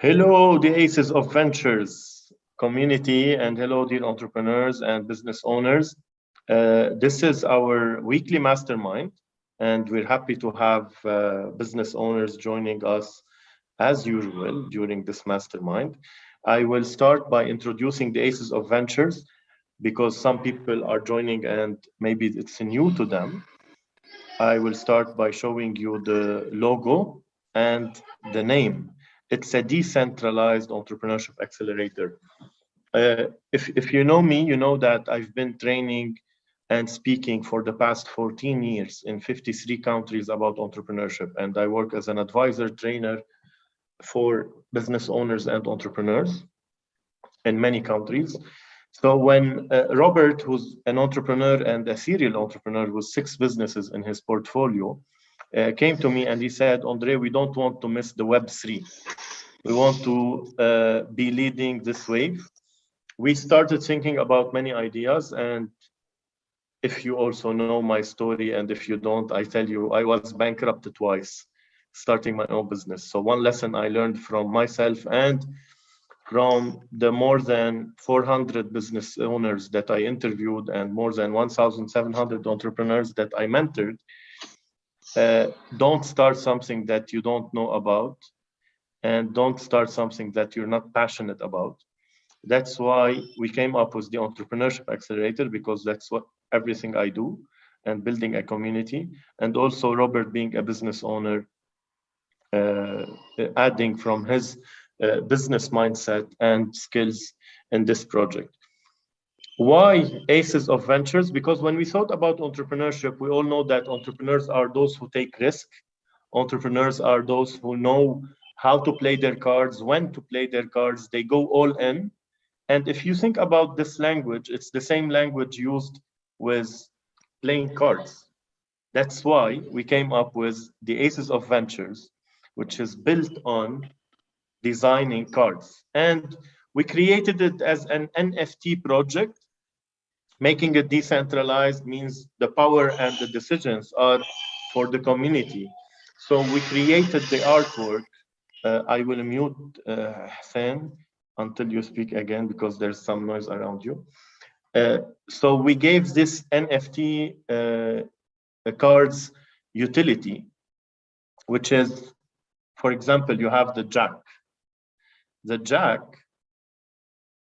Hello, the Aces of Ventures community, and hello, dear entrepreneurs and business owners. This is our weekly mastermind, and we're happy to have business owners joining us as usual during this mastermind. I will start by introducing the Aces of Ventures because some people are joining and maybe it's new to them. I will start by showing you the logo and the name. It's a decentralized entrepreneurship accelerator. If you know me, you know that I've been training and speaking for the past 14 years in 53 countries about entrepreneurship. And I work as an advisor trainer for business owners and entrepreneurs in many countries. So when Robert, who's an entrepreneur and a serial entrepreneur with 6 businesses in his portfolio, came to me and he said, Andre, we don't want to miss the Web3. We want to be leading this wave. We started thinking about many ideas. And if you also know my story, and if you don't, I tell you, I was bankrupted twice, starting my own business. So one lesson I learned from myself and from the more than 400 business owners that I interviewed and more than 1,700 entrepreneurs that I mentored, don't start something that you don't know about, and don't start something that you're not passionate about. That's why we came up with the Entrepreneurship Accelerator, because that's what everything I do, and building a community. And also Robert being a business owner, adding from his business mindset and skills in this project. Why Aces of Ventures? Because when we thought about entrepreneurship, we all know that entrepreneurs are those who take risk. Entrepreneurs are those who know how to play their cards, when to play their cards. They go all in. And if you think about this language, it's the same language used with playing cards. That's why we came up with the Aces of Ventures, which is built on designing cards. And we created it as an NFT project. Making it decentralized means the power and the decisions are for the community. So we created the artwork. I will mute Hussein until you speak again because there's some noise around you. So we gave this NFT cards utility, which is, for example, you have the Jack. The Jack,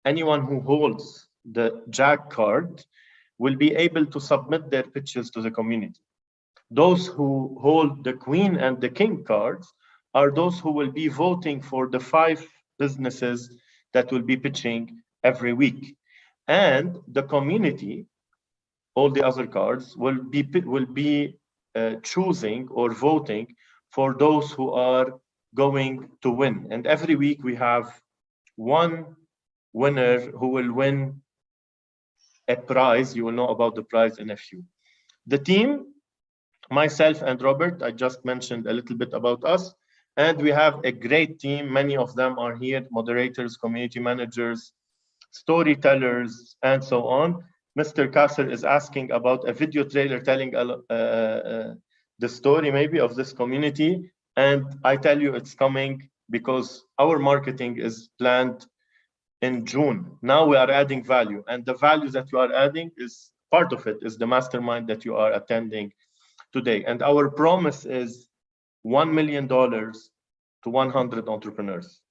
anyone who holds the Jack card will be able to submit their pitches to the community. Those who hold the Queen and the King cards are those who will be voting for the 5 businesses that will be pitching every week. And the community, all the other cards, will be choosing or voting for those who are going to win. And every week we have one winner who will win a prize. You will know about the prize in a few. The team, myself and Robert, I just mentioned a little bit about us. And we have a great team. Many of them are here, moderators, community managers, storytellers, and so on. Mr. Kasser is asking about a video trailer telling the story maybe of this community. And I tell you it's coming because our marketing is planned in June. Now we are adding value. And the value that you are adding is part of it is the mastermind that you are attending today. And our promise is $1 million to 100 entrepreneurs.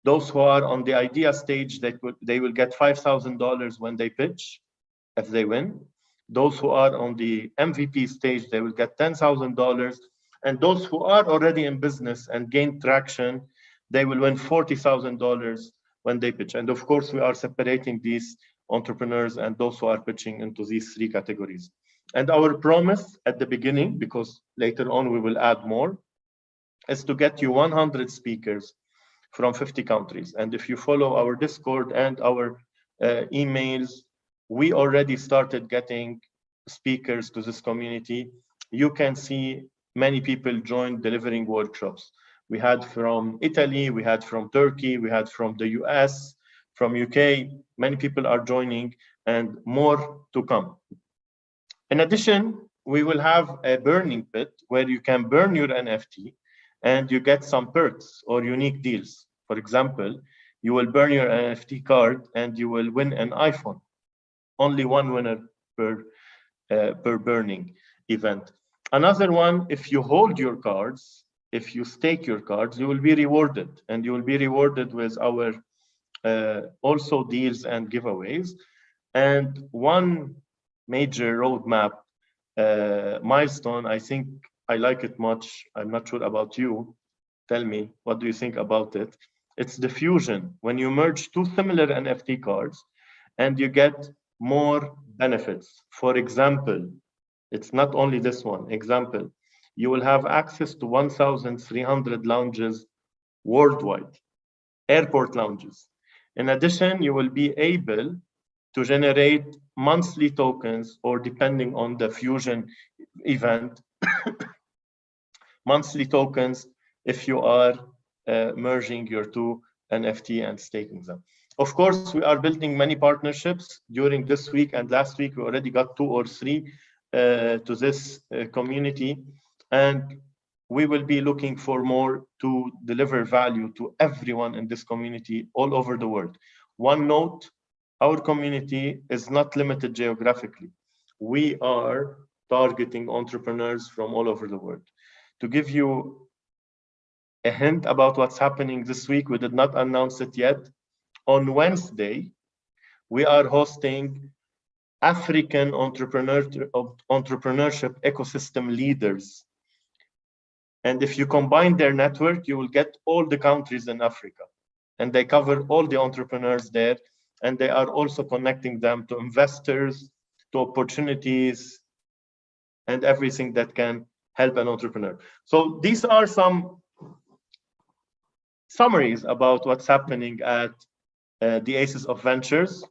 Those who are on the idea stage, they will get $5,000 when they pitch, if they win. Those who are on the MVP stage, they will get $10,000. And those who are already in business and gain traction, they will win $40,000 when they pitch. And of course, we are separating these entrepreneurs and those who are pitching into these 3 categories. And our promise at the beginning, because later on we will add more, is to get you 100 speakers from 50 countries. And if you follow our Discord and our emails, we already started getting speakers to this community. You can see many people join delivering workshops. We had from Italy, we had from Turkey, we had from the US, from UK. Many people are joining and more to come. In addition, we will have a burning pit where you can burn your NFT and you get some perks or unique deals. For example, you will burn your NFT card and you will win an iPhone. Only one winner per burning event. Another one, if you hold your cards, if you stake your cards, you will be rewarded, and you will be rewarded with our also deals and giveaways. And one major roadmap milestone, I think I like it much. I'm not sure about you. Tell me, what do you think about it? It's the fusion. When you merge two similar NFT cards and you get more benefits. For example, it's not only this one. Example, you will have access to 1,300 lounges worldwide, airport lounges. In addition, you will be able to generate monthly tokens, or depending on the fusion event, monthly tokens if you are merging your two NFT and staking them. Of course, we are building many partnerships during this week and last week. We already got 2 or 3 to this community, and we will be looking for more to deliver value to everyone in this community all over the world. One note, our community is not limited geographically. We are targeting entrepreneurs from all over the world. To give you a hint about what's happening this week, we did not announce it yet. On Wednesday, we are hosting African entrepreneurship ecosystem leaders. And if you combine their network, you will get all the countries in Africa. And they cover all the entrepreneurs there. And they are also connecting them to investors, to opportunities, and everything that can help an entrepreneur. So these are some summaries about what's happening at the Aces of Ventures.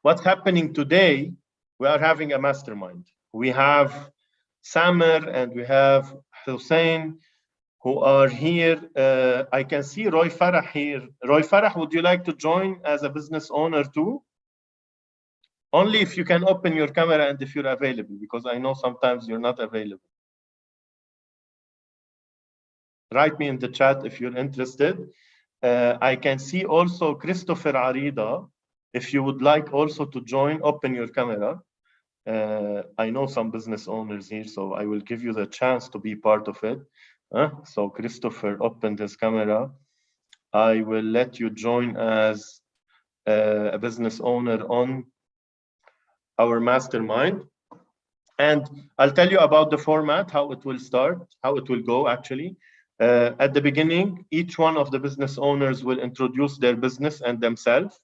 What's happening today, we are having a mastermind. We have Samer and we have Hussein who are here. I can see Roy Farah here. Roy Farah, would you like to join as a business owner too? Only if you can open your camera and if you're available, because I know sometimes you're not available. Write me in the chat if you're interested. I can see also Christopher Arida. If you would like also to join, open your camera. I know some business owners here, so I will give you the chance to be part of it. So Christopher opened his camera. I will let you join as a business owner on our mastermind. And I'll tell you about the format, how it will start, how it will go actually. At the beginning, each one of the business owners will introduce their business and themselves.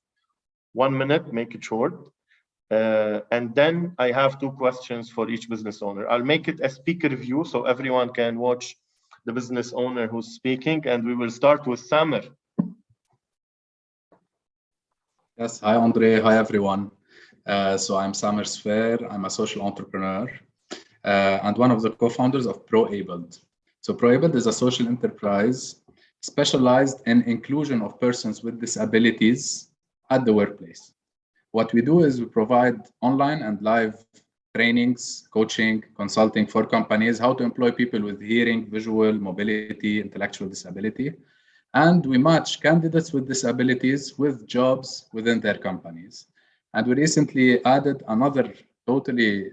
1 minute, make it short. And then I have 2 questions for each business owner. I'll make it a speaker view so everyone can watch the business owner who's speaking. And we will start with Samer. Yes, hi Andre, hi everyone. So I'm Samer Sfer, I'm a social entrepreneur and one of the co-founders of ProAbled. So ProAbled is a social enterprise specialized in inclusion of persons with disabilities at the workplace. What we do is we provide online and live trainings, coaching, consulting for companies, how to employ people with hearing, visual, mobility, intellectual disability. And we match candidates with disabilities with jobs within their companies. And we recently added another totally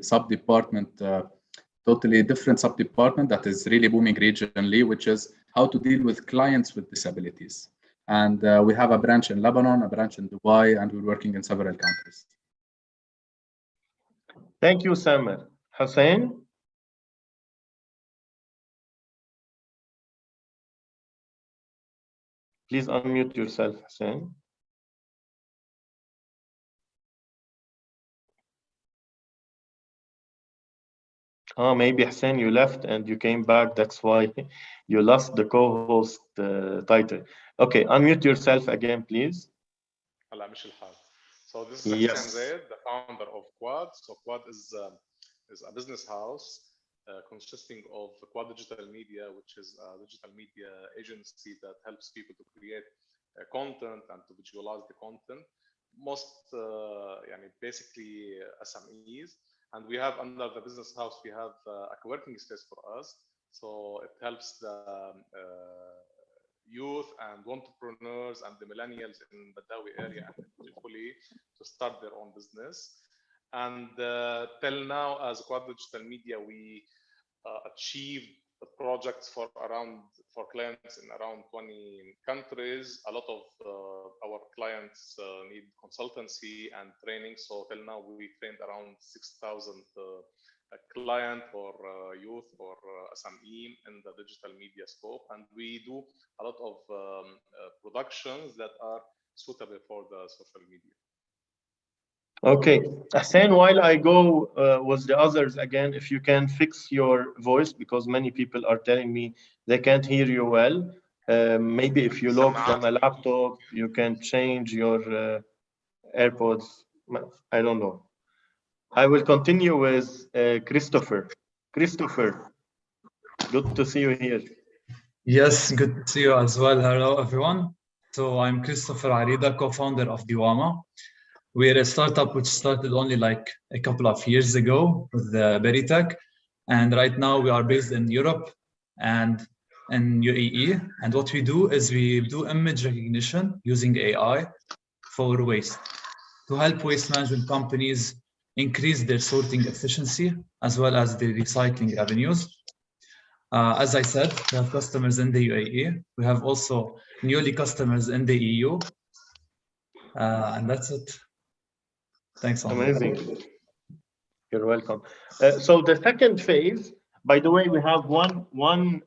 different sub-department that is really booming regionally, which is how to deal with clients with disabilities. And we have a branch in Lebanon, a branch in Dubai, and we're working in several countries. Thank you, Samer. Hussein? Please unmute yourself, Hussein. Oh, maybe Hussein, you left and you came back. That's why you lost the co-host title. Okay, unmute yourself again, please. So this is Hussein Zaid, the founder of Quad. So Quad is a business house consisting of Quad Digital Media, which is a digital media agency that helps people to create content and to visualize the content. Most basically SMEs. And we have under the business house, we have a co-working space for us. So it helps the youth and entrepreneurs and the millennials in the Badawi area and Tripoli to start their own business. And till now, as Quad Digital Media, we achieved projects for clients in around 20 countries. A lot of our clients need consultancy and training. So till now, we trained around 6,000 client or youth or SME in the digital media scope, and we do a lot of productions that are suitable for the social media. Okay, Hassan, while I go with the others again, if you can fix your voice, because many people are telling me they can't hear you well. Maybe if you log from a laptop, you can change your AirPods. I don't know. I will continue with Christopher. Christopher, good to see you here. Yes, good to see you as well. Hello, everyone. So I'm Christopher Arida, co-founder of Diwama. We're a startup which started only like a couple of years ago with the Beritech. And right now we are based in Europe and in UAE. And what we do is we do image recognition using AI for waste to help waste management companies increase their sorting efficiency as well as their recycling revenues. As I said, we have customers in the UAE. We have also newly customers in the EU. And that's it. Thanks, Andre. Amazing. You're welcome. So the second phase, by the way, we have one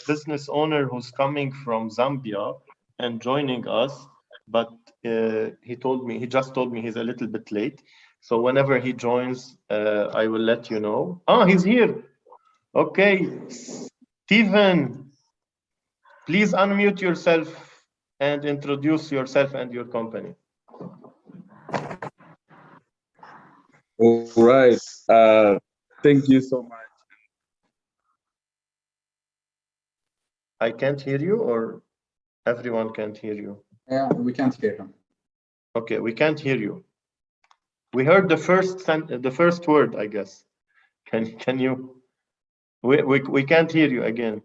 business owner who's coming from Zambia and joining us, but he just told me he's a little bit late. So whenever he joins, I will let you know. Oh, he's here. Okay, Stephen, please unmute yourself and introduce yourself and your company. All right. Thank you so much. I can't hear you, or everyone can't hear you? Yeah, we can't hear him. Okay, we can't hear you. We heard the first word, I guess. Can you? We can't hear you again.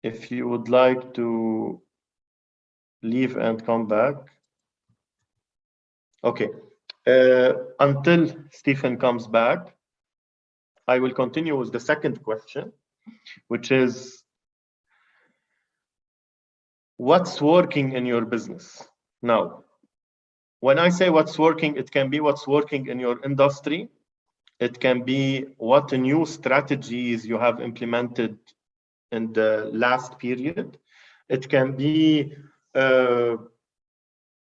If you would like to leave and come back. Okay. Until Stephen comes back, I will continue with the second question, which is, what's working in your business now? When I say what's working, it can be what's working in your industry. It can be what new strategies you have implemented in the last period. It can be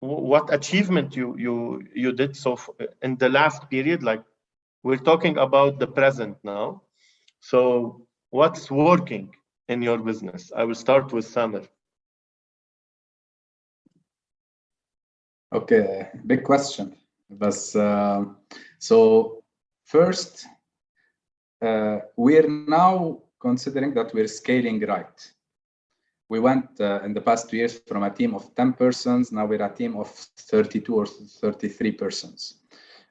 what achievement you did so in the last period. Like, we're talking about the present now. So what's working in your business? I will start with Samer. Okay, big question. But so first, we're now considering that we're scaling right. We went in the past 2 years from a team of 10 persons. Now we're a team of 32 or 33 persons.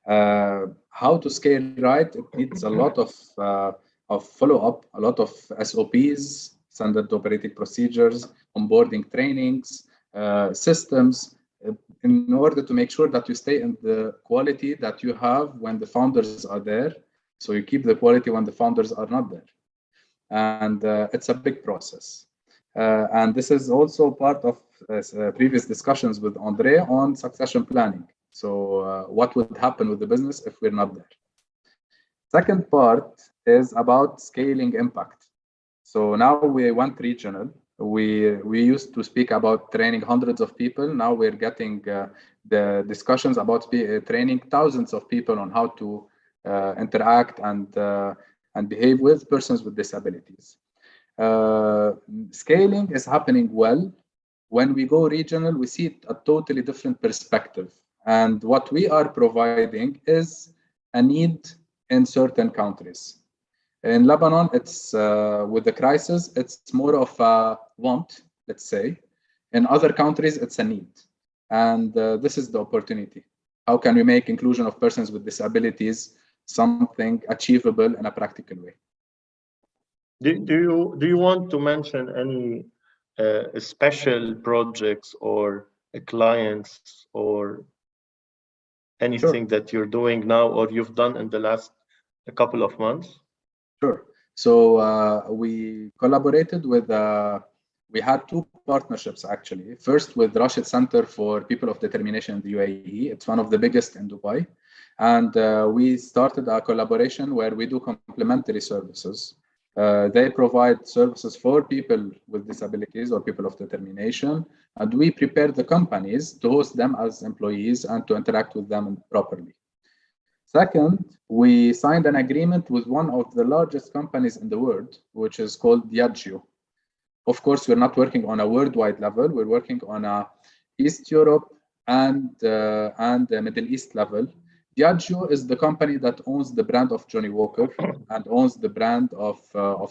How to scale right? It needs a lot of follow-up, a lot of SOPs, standard operating procedures, onboarding trainings, systems, in order to make sure that you stay in the quality that you have when the founders are there. So you keep the quality when the founders are not there. And it's a big process. And this is also part of previous discussions with Andre on succession planning. So what would happen with the business if we're not there? Second part is about scaling impact. So now we went regional. We used to speak about training hundreds of people. Now we're getting the discussions about training thousands of people on how to interact and behave with persons with disabilities. Scaling is happening well. When we go regional, we see a totally different perspective. And what we are providing is a need in certain countries. In Lebanon, it's with the crisis, it's more of a want, let's say. In other countries, it's a need. And this is the opportunity. how can we make inclusion of persons with disabilities something achievable in a practical way. Do you want to mention any special projects or clients or anything that you're doing now or you've done in the last couple of months? Sure. So we collaborated with, we had two partnerships actually. First with Rashid Center for People of Determination in the UAE. It's one of the biggest in Dubai. And we started a collaboration where we do complementary services. They provide services for people with disabilities or people of determination, and we prepare the companies to host them as employees and to interact with them properly. Second, we signed an agreement with one of the largest companies in the world, which is called Diageo. Of course, we're not working on a worldwide level. We're working on a East Europe and the Middle East level. Diageo is the company that owns the brand of Johnny Walker and owns the brand of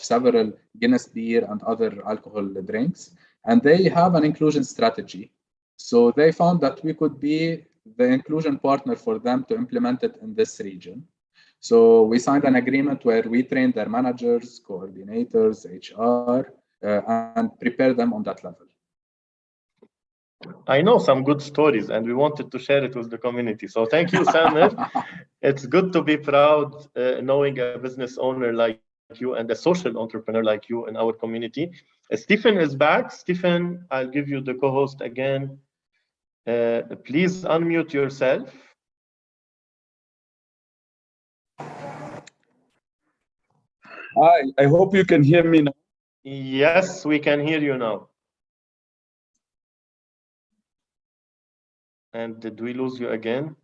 several Guinness beer and other alcohol drinks. And they have an inclusion strategy. So they found that we could be the inclusion partner for them to implement it in this region. So we signed an agreement where we train their managers, coordinators, HR, and prepare them on that level. I know some good stories and we wanted to share it with the community. So thank you, Samir. It's good to be proud knowing a business owner like you and a social entrepreneur like you in our community. Stephen is back. Stephen, I'll give you the co-host again. Please unmute yourself. Hi, I hope you can hear me now. Yes, we can hear you now. And did we lose you again?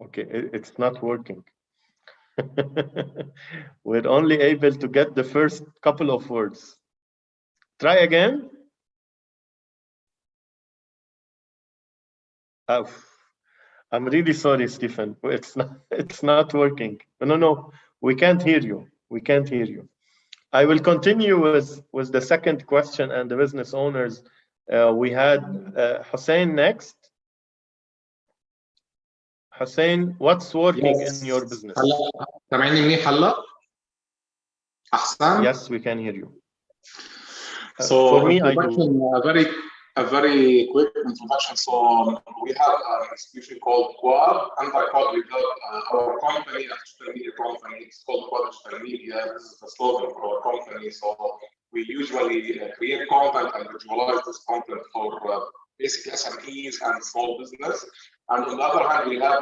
Okay, it's not working. We're only able to get the first couple of words. Try again. I'm really sorry, Stephen. It's not working. No, we can't hear you. We can't hear you. I will continue with the second question and the business owners. We had Hussein next. Hussein, what's working in your business? سامعني منيح هلا؟ أحسن؟ Yes, we can hear you. So for me, I do. A very quick introduction. So we have an institution called Quad. Under Quad, we built our company, a digital media company. It's called Quad Digital Media. This is the slogan for our company. So we usually create content and visualize this content for basic SMEs and small business. And on the other hand, we have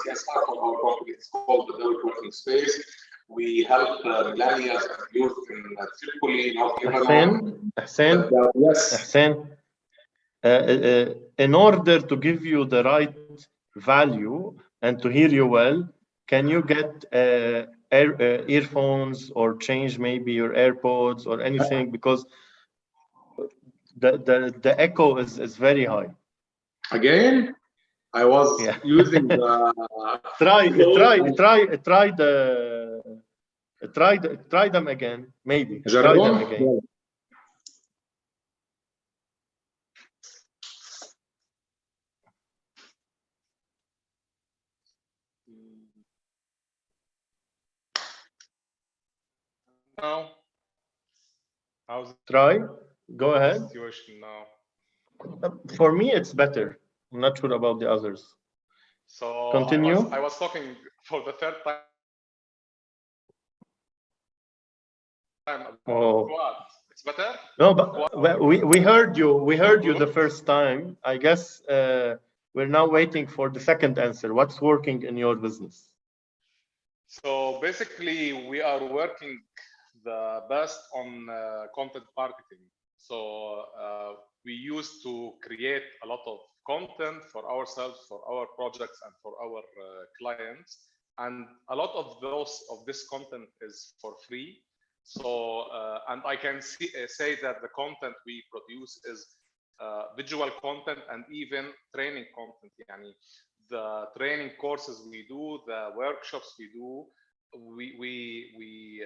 CSR for our company. It's called the Daily Working Space. We help millennials and youth in Tripoli, North Lebanon. Hassan, in order to give you the right value and to hear you well, can you get earphones or change maybe your AirPods or anything, because the echo is very high. Again, I was using the try them again, maybe. Try them again. Now, how's it? Try. Go ahead. Situation now. For me, it's better. I'm not sure about the others. So continue. I was talking for the third time. Oh. It's better? No, but we heard you. We heard you the first time. I guess we're now waiting for the second answer. What's working in your business? So basically, we are working the best on content marketing. So we used to create a lot of content for ourselves, for our projects, and for our clients. And a lot of this content is for free. So and I can say that the content we produce is visual content and even training content. Yani the training courses we do, the workshops we do, we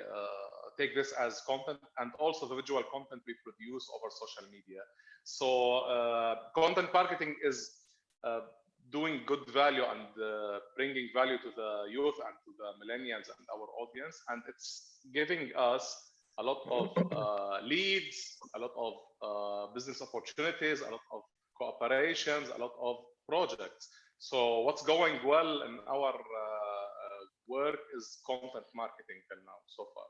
take this as content, and also the visual content we produce over social media. So content marketing is doing good value and bringing value to the youth and to the millennials and our audience, and it's giving us a lot of leads, a lot of business opportunities, a lot of cooperations, a lot of projects. So what's going well in our work is content marketing till now so far.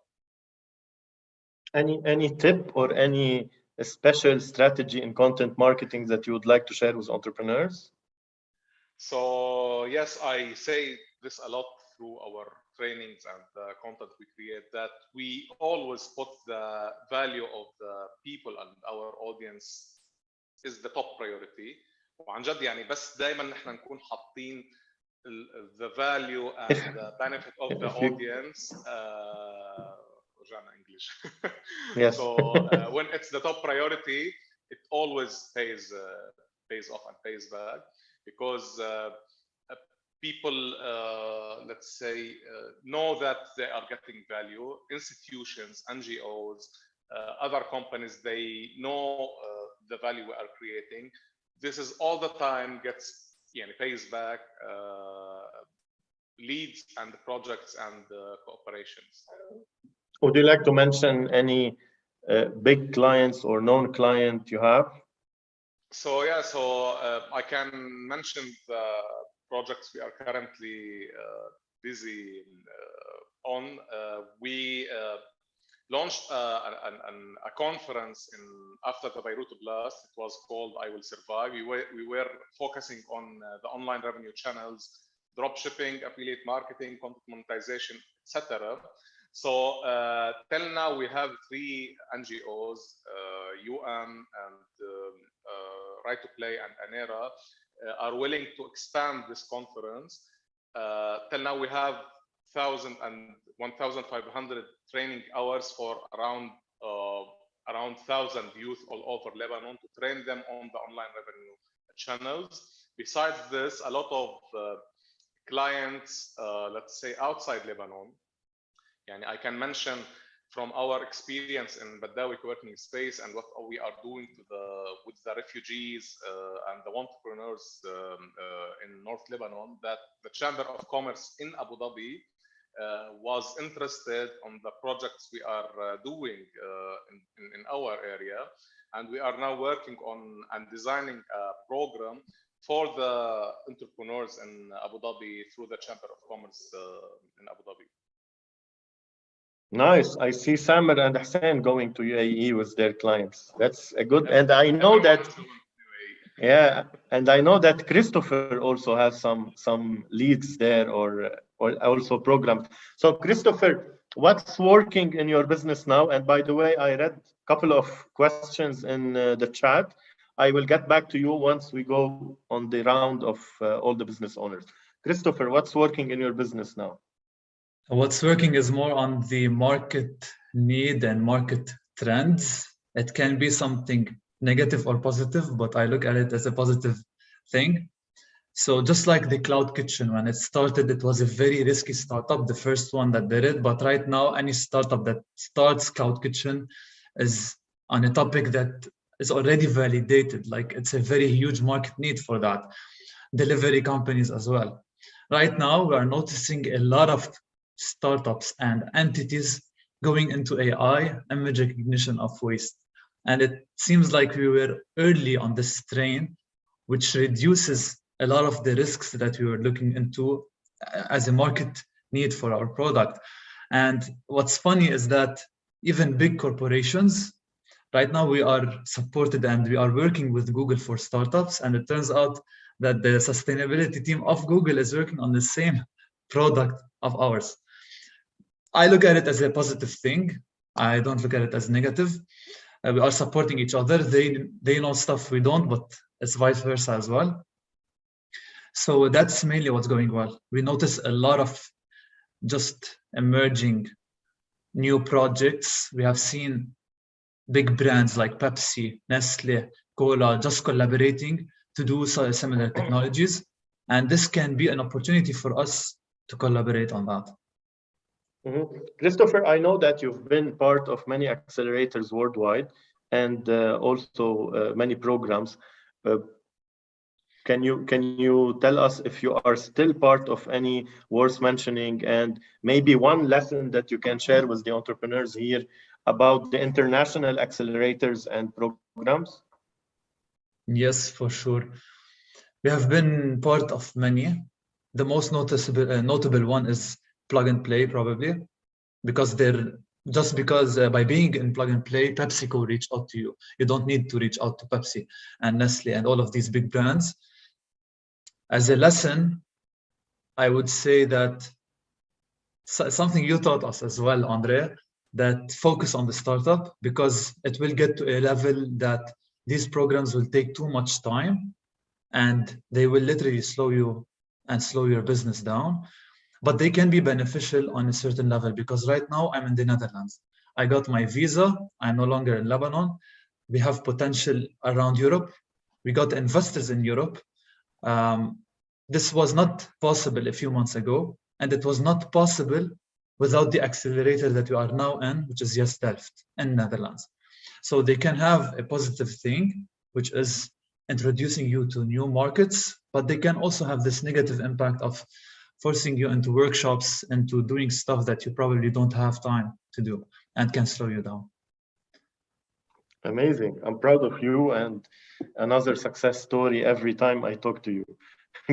Any tip or any special strategy in content marketing that you would like to share with entrepreneurs? So yes, I say this a lot through our trainings and the content we create, that we always put the value of the people and our audience is the top priority. وعن جد يعني بس دائما نحن نكون حاطين the value and the benefit of the audience. رجعنا English. Yes. So when it's the top priority, it always pays off and pays back, because people, let's say, know that they are getting value. Institutions, NGOs, other companies, they know the value we are creating. This is all the time pays back leads and projects and cooperations. Would you like to mention any big clients or known client you have? So yeah, I can mention the projects we are currently busy on. We launched a conference after the Beirut blast. It was called "I Will Survive." We were focusing on the online revenue channels, drop shipping, affiliate marketing, content monetization, etc. So till now we have 3 NGOs, and Right to Play and Anera, are willing to expand this conference. Till now we have 1,000 and 1,500 training hours for around 1,000 youth all over Lebanon to train them on the online revenue channels. Besides this, a lot of clients, let's say outside Lebanon, and I can mention from our experience in Badawi co-working space and what we are doing with the refugees and the entrepreneurs in North Lebanon, that the Chamber of Commerce in Abu Dhabi was interested on the projects we are doing in our area, and we are now working on and designing a program for the entrepreneurs in Abu Dhabi through the Chamber of Commerce in Abu Dhabi. Nice. I see Samer and Hassan going to UAE with their clients. That's a good, and I know that, yeah, and I know that Christopher also has some leads there or also programs. So Christopher, what's working in your business now? And by the way, I read a couple of questions in the chat. I will get back to you once we go on the round of all the business owners. Christopher, what's working in your business now? What's working is more on the market need and market trends. It can be something negative or positive, but I look at it as a positive thing. So just like the Cloud Kitchen, when it started, it was a very risky startup, the first one that did it. But right now, any startup that starts Cloud Kitchen is on a topic that is already validated. Like, it's a very huge market need for that. Delivery companies as well. Right now, we are noticing a lot of startups and entities going into AI, image recognition of waste. And it seems like we were early on this train, which reduces a lot of the risks that we were looking into as a market need for our product. And what's funny is that even big corporations, right now we are supported and we are working with Google for startups. And it turns out that the sustainability team of Google is working on the same product of ours. I look at it as a positive thing. I don't look at it as negative. We are supporting each other. They know stuff we don't, but it's vice versa as well. So that's mainly what's going well. We notice a lot of just emerging new projects. We have seen big brands like Pepsi, Nestle, Cola just collaborating to do similar technologies. And this can be an opportunity for us to collaborate on that. Mm-hmm. Christopher, I know that you've been part of many accelerators worldwide and also many programs. Can you tell us if you are still part of any worth mentioning, and maybe one lesson that you can share with the entrepreneurs here about the international accelerators and programs? Yes, for sure. We have been part of many. The most notable one is Plug and Play, probably, because by being in Plug and Play, PepsiCo reached out to you. You don't need to reach out to Pepsi and Nestle and all of these big brands. As a lesson, I would say that something you taught us as well, Andre, that focus on the startup, because it will get to a level that these programs will take too much time and they will literally slow you and slow your business down. But they can be beneficial on a certain level, because right now I'm in the Netherlands. I got my visa. I'm no longer in Lebanon. We have potential around Europe. We got investors in Europe. This was not possible a few months ago, and it was not possible without the accelerator that we are now in, which is Yes Delft in Netherlands. So they can have a positive thing, which is introducing you to new markets, but they can also have this negative impact of forcing you into workshops, into doing stuff that you probably don't have time to do and can slow you down. Amazing. I'm proud of you, and another success story every time I talk to you.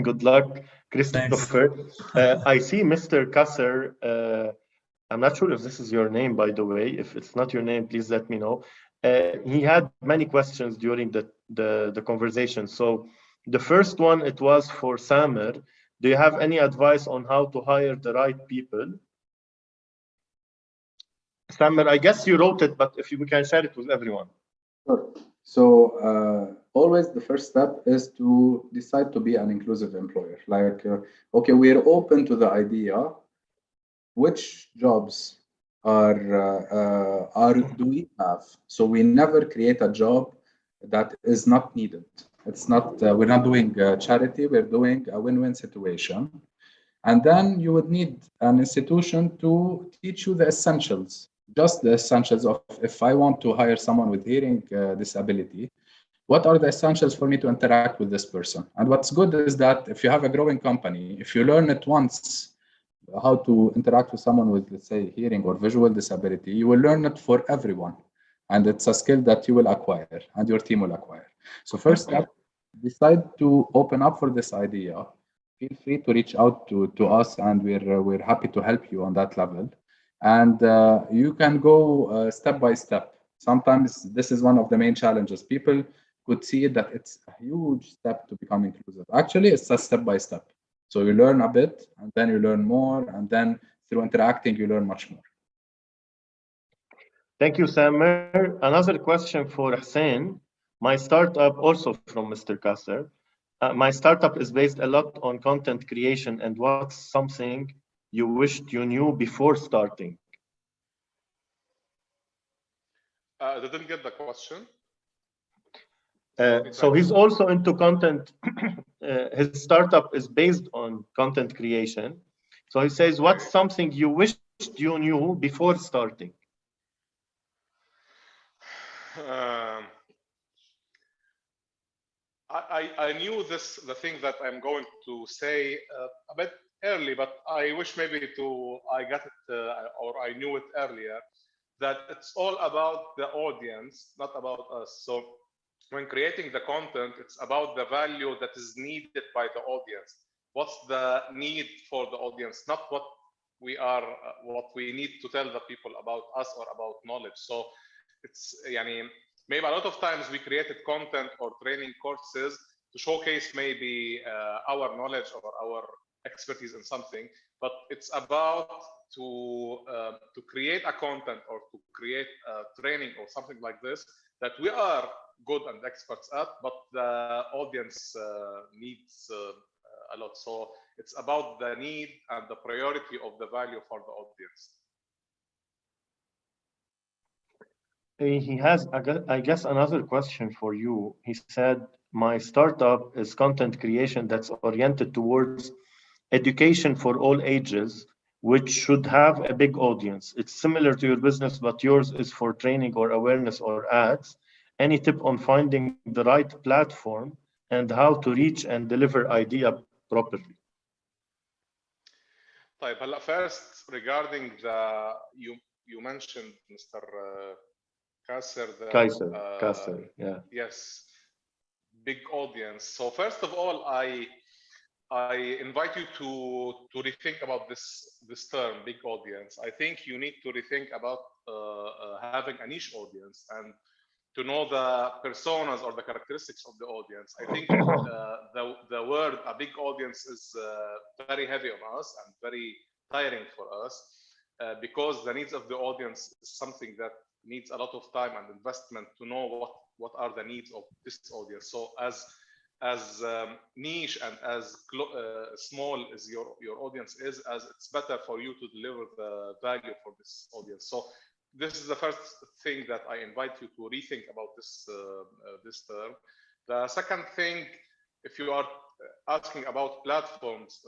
Good luck, Christopher. I see Mr. Kasser. I'm not sure if this is your name, by the way. If it's not your name, please let me know. He had many questions during the conversation. So the first one, it was for Samer. Do you have any advice on how to hire the right people? Samer, I guess you wrote it, but if we can share it with everyone. Sure. So always the first step is to decide to be an inclusive employer. Like, okay, we're open to the idea. Which jobs do we have? So we never create a job that is not needed. It's not. We're not doing charity. We're doing a win-win situation. And then you would need an institution to teach you the essentials, just the essentials of if I want to hire someone with hearing disability, what are the essentials for me to interact with this person? And what's good is that if you have a growing company, if you learn it once, how to interact with someone with, let's say, hearing or visual disability, you will learn it for everyone. And it's a skill that you will acquire and your team will acquire. So first step, decide to open up for this idea. Feel free to reach out to us, and we're happy to help you on that level. And you can go step by step. Sometimes this is one of the main challenges. People could see that it's a huge step to become inclusive. Actually, it's a step by step. So you learn a bit, and then you learn more, and then through interacting, you learn much more. Thank you, Samer. Another question for Hussein. My startup, also from Mr. Kasser. My startup is based a lot on content creation, and what's something you wished you knew before starting? I didn't get the question. So he's also into content. His startup is based on content creation. So he says, what's something you wished you knew before starting? I knew the thing that I'm going to say a bit early, but I wish maybe I got it or I knew it earlier, that it's all about the audience, not about us. So when creating the content, it's about the value that is needed by the audience. What's the need for the audience, not what we need to tell the people about us or about knowledge. So it's maybe a lot of times we created content or training courses to showcase maybe our knowledge or our expertise in something, but it's about to create a content or to create a training or something like this that we are good and experts at, but the audience needs a lot. So it's about the need and the priority of the value for the audience. He has, I guess, another question for you. He said, my startup is content creation that's oriented towards education for all ages, which should have a big audience. It's similar to your business, but yours is for training or awareness or ads. Any tip on finding the right platform and how to reach and deliver idea properly. طيب هلا first regarding the you mentioned Mr. Kasser that Kasser, yeah. Yes, big audience. So first of all, I invite you to rethink about this term, big audience. I think you need to rethink about having a niche audience and to know the personas or the characteristics of the audience. I think the word a big audience is very heavy on us and very tiring for us because the needs of the audience is something that needs a lot of time and investment to know what are the needs of this audience. So as niche and as small as your audience is, as it's better for you to deliver the value for this audience. So this is the first thing that I invite you to rethink about this term. The second thing, if you are asking about platforms,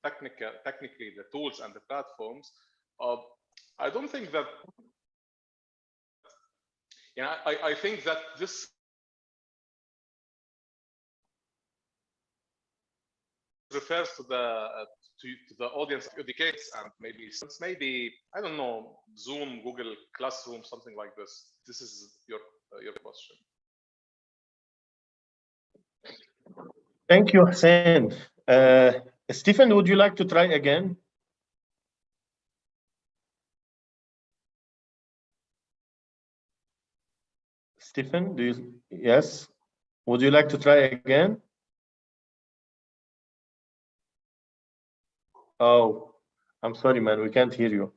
technically the tools and the platforms, I don't think that. I think that this refers to the audience educates and maybe I don't know, Zoom, Google Classroom, something like this. This is your question. Thank you, Hussein. Stephen, would you like to try again? Stephen, yes? Would you like to try again? Oh, I'm sorry, man. We can't hear you.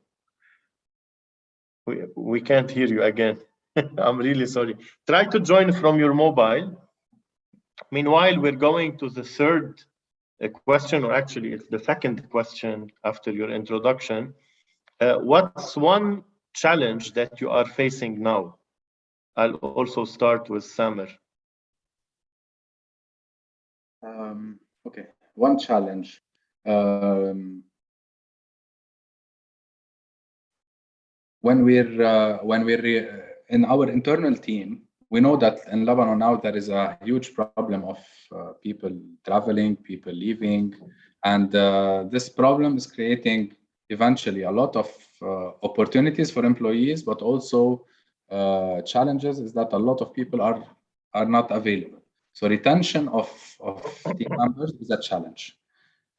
We can't hear you again. I'm really sorry. Try to join from your mobile. Meanwhile, we're going to the third question, or actually it's the second question after your introduction. What's one challenge that you are facing now? I'll also start with Samer. Okay, one challenge. When we're in our internal team, we know that in Lebanon now there is a huge problem of people traveling, people leaving, and this problem is creating eventually a lot of opportunities for employees, but also challenges is that a lot of people are not available. So retention of team members is a challenge.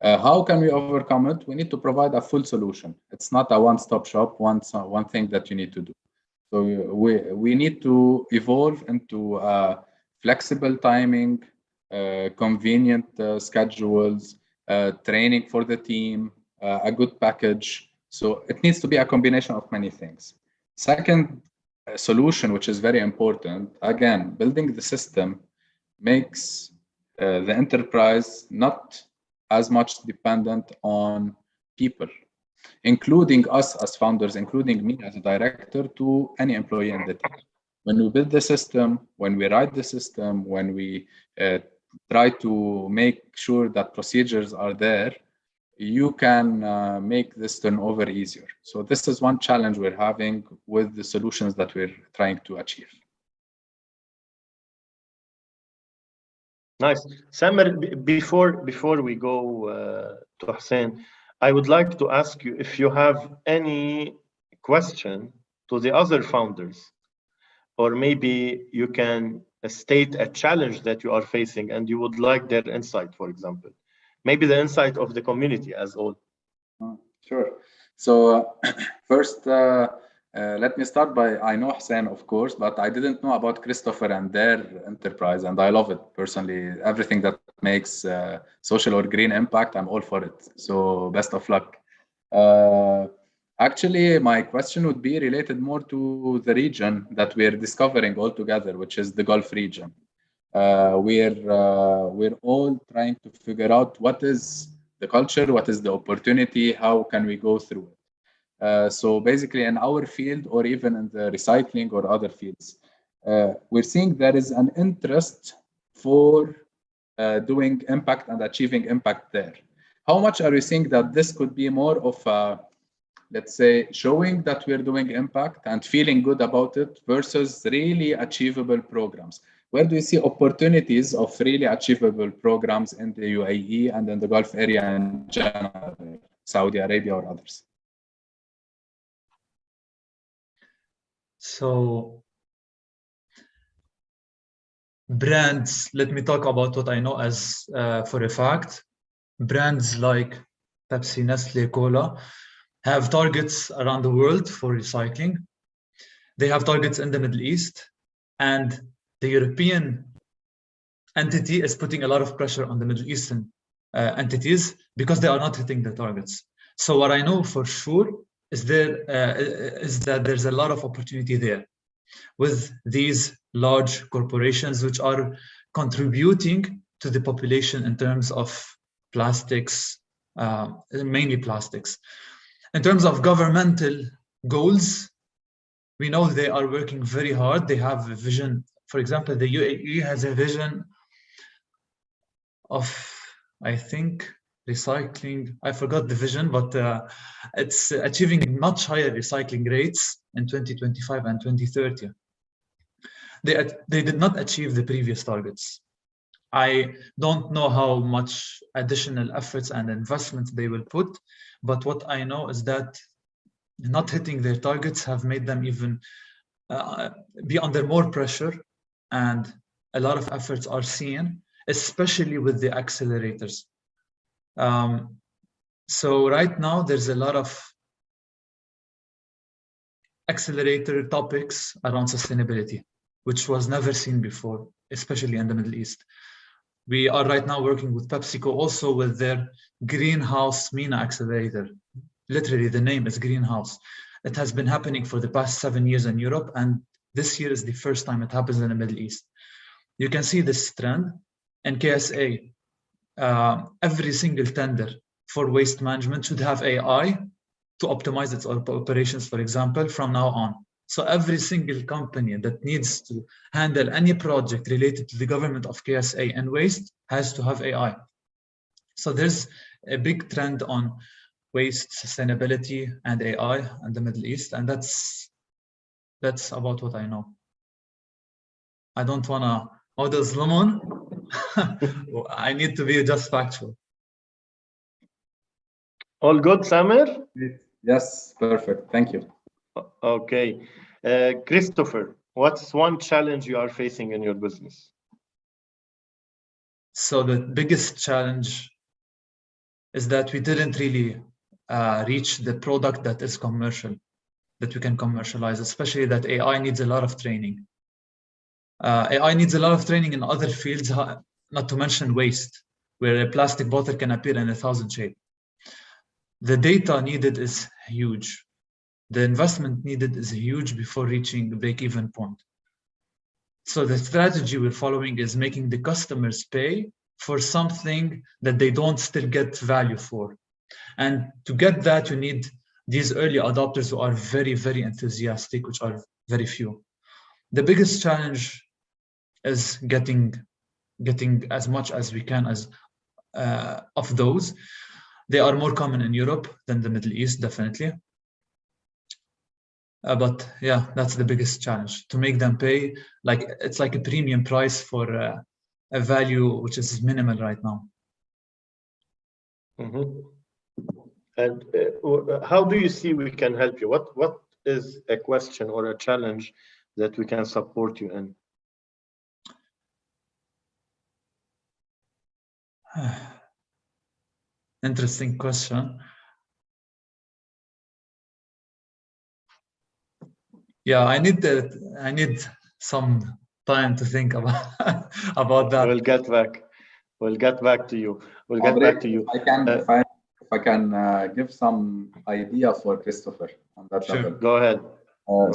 How can we overcome it? We need to provide a full solution. It's not a one-stop shop, one thing that you need to do. So we need to evolve into flexible timing, convenient schedules, training for the team, a good package. So it needs to be a combination of many things. Second solution, which is very important, again, building the system makes the enterprise not as much dependent on people, including us as founders, including me as a director, to any employee in the team. When we build the system, when we write the system, when we try to make sure that procedures are there, you can make this turnover easier. So this is one challenge we're having with the solutions that we're trying to achieve. Nice. Samer, before we go to Hussein, I would like to ask you if you have any question to the other founders, or maybe you can state a challenge that you are facing and you would like their insight, for example. Maybe the insight of the community as well. Sure. So first, let me start by, I know Hussein, of course, but I didn't know about Christopher and their enterprise, and I love it personally. Everything that makes social or green impact, I'm all for it. So best of luck. Actually, my question would be related more to the region that we're discovering all together, which is the Gulf region. We're all trying to figure out what is the culture, what is the opportunity, how can we go through it. So basically in our field, or even in the recycling or other fields, we're seeing there is an interest for doing impact and achieving impact there. How much are you seeing that this could be more of a, let's say, showing that we're doing impact and feeling good about it versus really achievable programs? where do you see opportunities of really achievable programs in the UAE and in the Gulf area in general, Saudi Arabia or others? So brands, let me talk about what I know as for a fact. Brands like Pepsi, Nestle, Cola have targets around the world for recycling. They have targets in the Middle East, and the European entity is putting a lot of pressure on the Middle Eastern entities because they are not hitting the targets. So what I know for sure is that there's a lot of opportunity there with these large corporations which are contributing to the population in terms of plastics, mainly plastics. In terms of governmental goals, we know they are working very hard. They have a vision. For example, the UAE has a vision of, I think, recycling. I forgot the vision, but it's achieving much higher recycling rates in 2025 and 2030. They did not achieve the previous targets. I don't know how much additional efforts and investments they will put, but what I know is that not hitting their targets have made them even be under more pressure, and a lot of efforts are seen, especially with the accelerators. So right now there's a lot of accelerator topics around sustainability, which was never seen before, especially in the Middle East. We are right now working with PepsiCo also with their Greenhouse MENA accelerator. Literally, the name is Greenhouse. It has been happening for the past 7 years in Europe, and this year is the first time it happens in the Middle East. You can see this trend in KSA. Every single tender for waste management should have AI to optimize its operations, for example, from now on. So every single company that needs to handle any project related to the government of KSA and waste has to have AI. So there's a big trend on waste, sustainability, and AI in the Middle East, and that's about what I know. I don't wanna there's Lemon. I need to be just factual. All good, Samir? Yes, perfect. Thank you. Okay. Christopher, what's one challenge you are facing in your business? So the biggest challenge is that we didn't really reach the product that is commercial, that we can commercialize, especially that AI needs a lot of training. AI needs a lot of training in other fields, not to mention waste, where a plastic bottle can appear in 1,000 shapes. The data needed is huge. The investment needed is huge before reaching the break-even point. So the strategy we're following is making the customers pay for something that they don't still get value for. And to get that, you need these early adopters who are very, very enthusiastic, which are very few. The biggest challenge is getting as much as we can as of those. They are more common in Europe than the Middle East, definitely. But yeah, that's the biggest challenge, to make them pay. Like, it's like a premium price for a value which is minimal right now. Mm-hmm. And how do you see we can help you? What is a question or a challenge that we can support you in? Interesting question. Yeah, I need some time to think about that. We'll get back. We'll get back to you. We'll get Andre, back to you. if I can give some idea for Christopher on that Sure. level. Go ahead.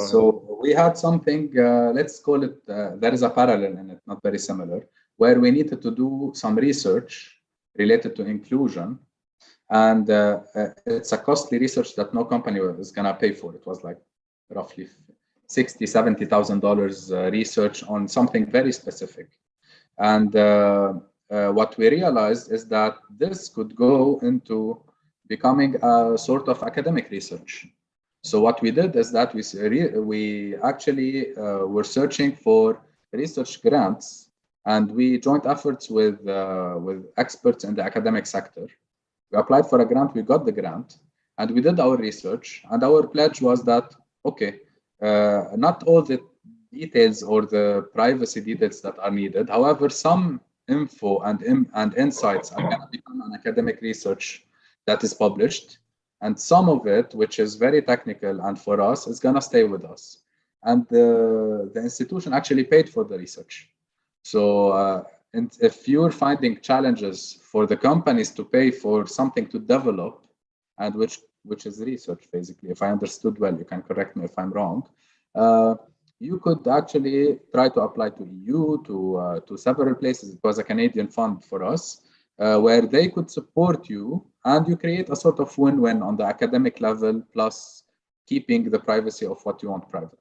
So we had something, let's call it, there is a parallel in it, not very similar, where we needed to do some research related to inclusion. And it's a costly research that no company is going to pay for. It was like roughly $60,000, $70,000 research on something very specific. And what we realized is that this could go into becoming a sort of academic research. So what we did is that we actually were searching for research grants, and we joint efforts with experts in the academic sector. We applied for a grant, we got the grant, and we did our research. And our pledge was that, okay, not all the details or the privacy details that are needed. However, some info and insights are going to become an academic research that is published. And some of it, which is very technical and for us, is going to stay with us. And the institution actually paid for the research. So and if you're finding challenges for the companies to pay for something to develop, and which is research, basically, if I understood well, you can correct me if I'm wrong, you could actually try to apply to EU, to several places. It was a Canadian fund for us, where they could support you, and you create a sort of win-win on the academic level, plus keeping the privacy of what you want private.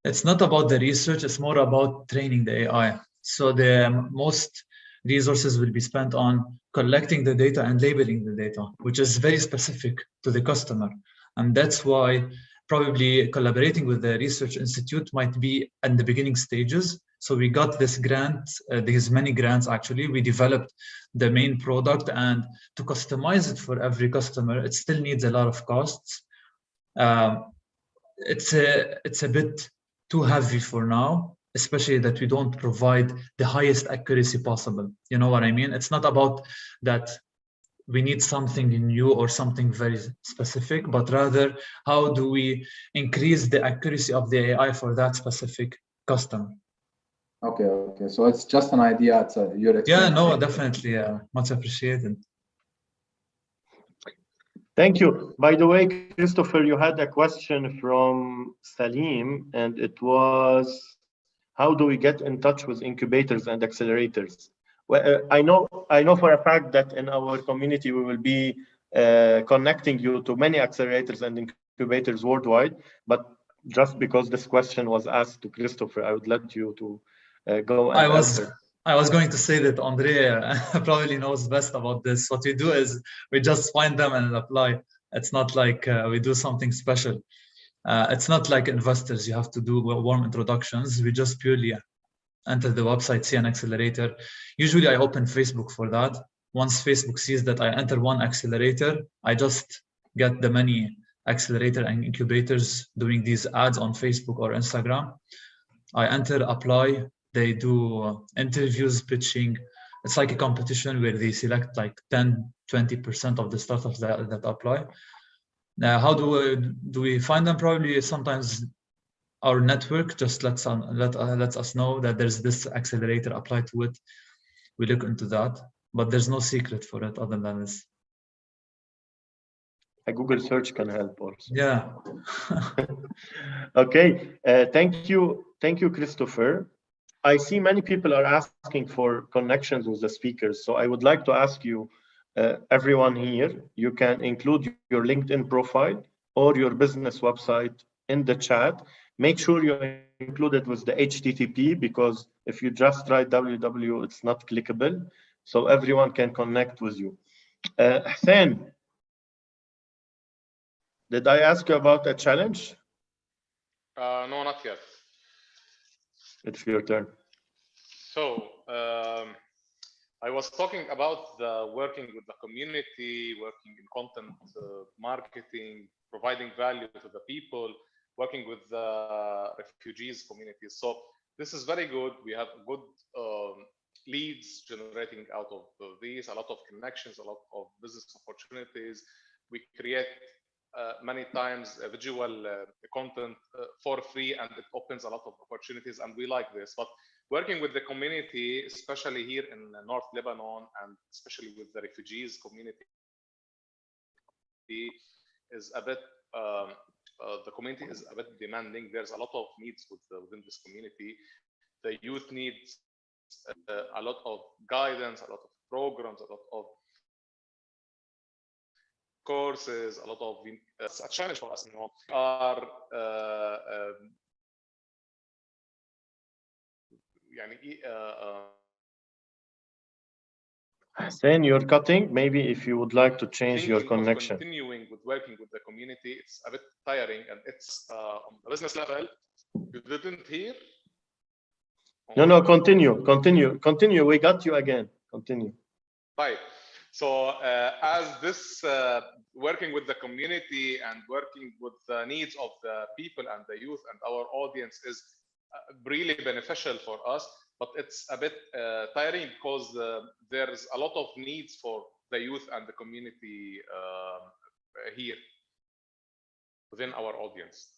It's not about the research, it's more about training the AI. So the most resources will be spent on collecting the data and labeling the data, which is very specific to the customer. And that's why probably collaborating with the research institute might be in the beginning stages. So we got this grant, these many grants actually. We developed the main product, and to customize it for every customer, it still needs a lot of costs. It's a bit too heavy for now, especially that we don't provide the highest accuracy possible. You know what I mean? It's not about that we need something new or something very specific, but rather how do we increase the accuracy of the AI for that specific customer. Okay. So it's just an idea. It's your experience. Yeah, no, definitely. Much appreciated. Thank you. By the way, Christopher, you had a question from Salim, and it was, how do we get in touch with incubators and accelerators? Well, I know for a fact that in our community, we will be connecting you to many accelerators and incubators worldwide, but just because this question was asked to Christopher, I would let you to go and answer. I was going to say that Andre probably knows best about this. What we do is we just find them and apply. It's not like we do something special. It's not like investors. You have to do warm introductions. We just purely enter the website, see an accelerator. Usually I open Facebook for that. Once Facebook sees that I enter one accelerator, I just get the many accelerator and incubators doing these ads on Facebook or Instagram. I enter, apply. They do interviews, pitching. It's like a competition where they select like 10-20% of the startups that apply. Now, how do we find them? Probably sometimes our network just lets us know that there's this accelerator, apply to it. We look into that, but there's no secret for it other than this. A Google search can help also. Yeah. Okay. Thank you, Christopher. I see many people are asking for connections with the speakers. So I would like to ask you, everyone here, you can include your LinkedIn profile or your business website in the chat. Make sure you include it with the HTTP, because if you just write www, it's not clickable. So everyone can connect with you. Hussein, did I ask you about a challenge? No, not yet. It's your turn. So I was talking about the working with the community, working in content marketing, providing value to the people, working with the refugees communities. So this is very good. We have good leads generating out of these, a lot of connections, a lot of business opportunities. We create many times visual content for free, and it opens a lot of opportunities, and we like this. But working with the community, especially here in North Lebanon, and especially with the refugees community, is a bit the community is a bit demanding. There's a lot of needs within this community. The youth needs a lot of guidance, a lot of programs, a lot of courses, a lot of it's a challenge for us. Are Hussein, you're cutting. Maybe if you would like to change your connection. Continuing with working with the community, it's a bit tiring, and it's on the business level. You didn't hear? No, continue. We got you again. Continue. Right. So as this working with the community and working with the needs of the people and the youth and our audience is really beneficial for us, but it's a bit tiring because there's a lot of needs for the youth and the community here within our audience.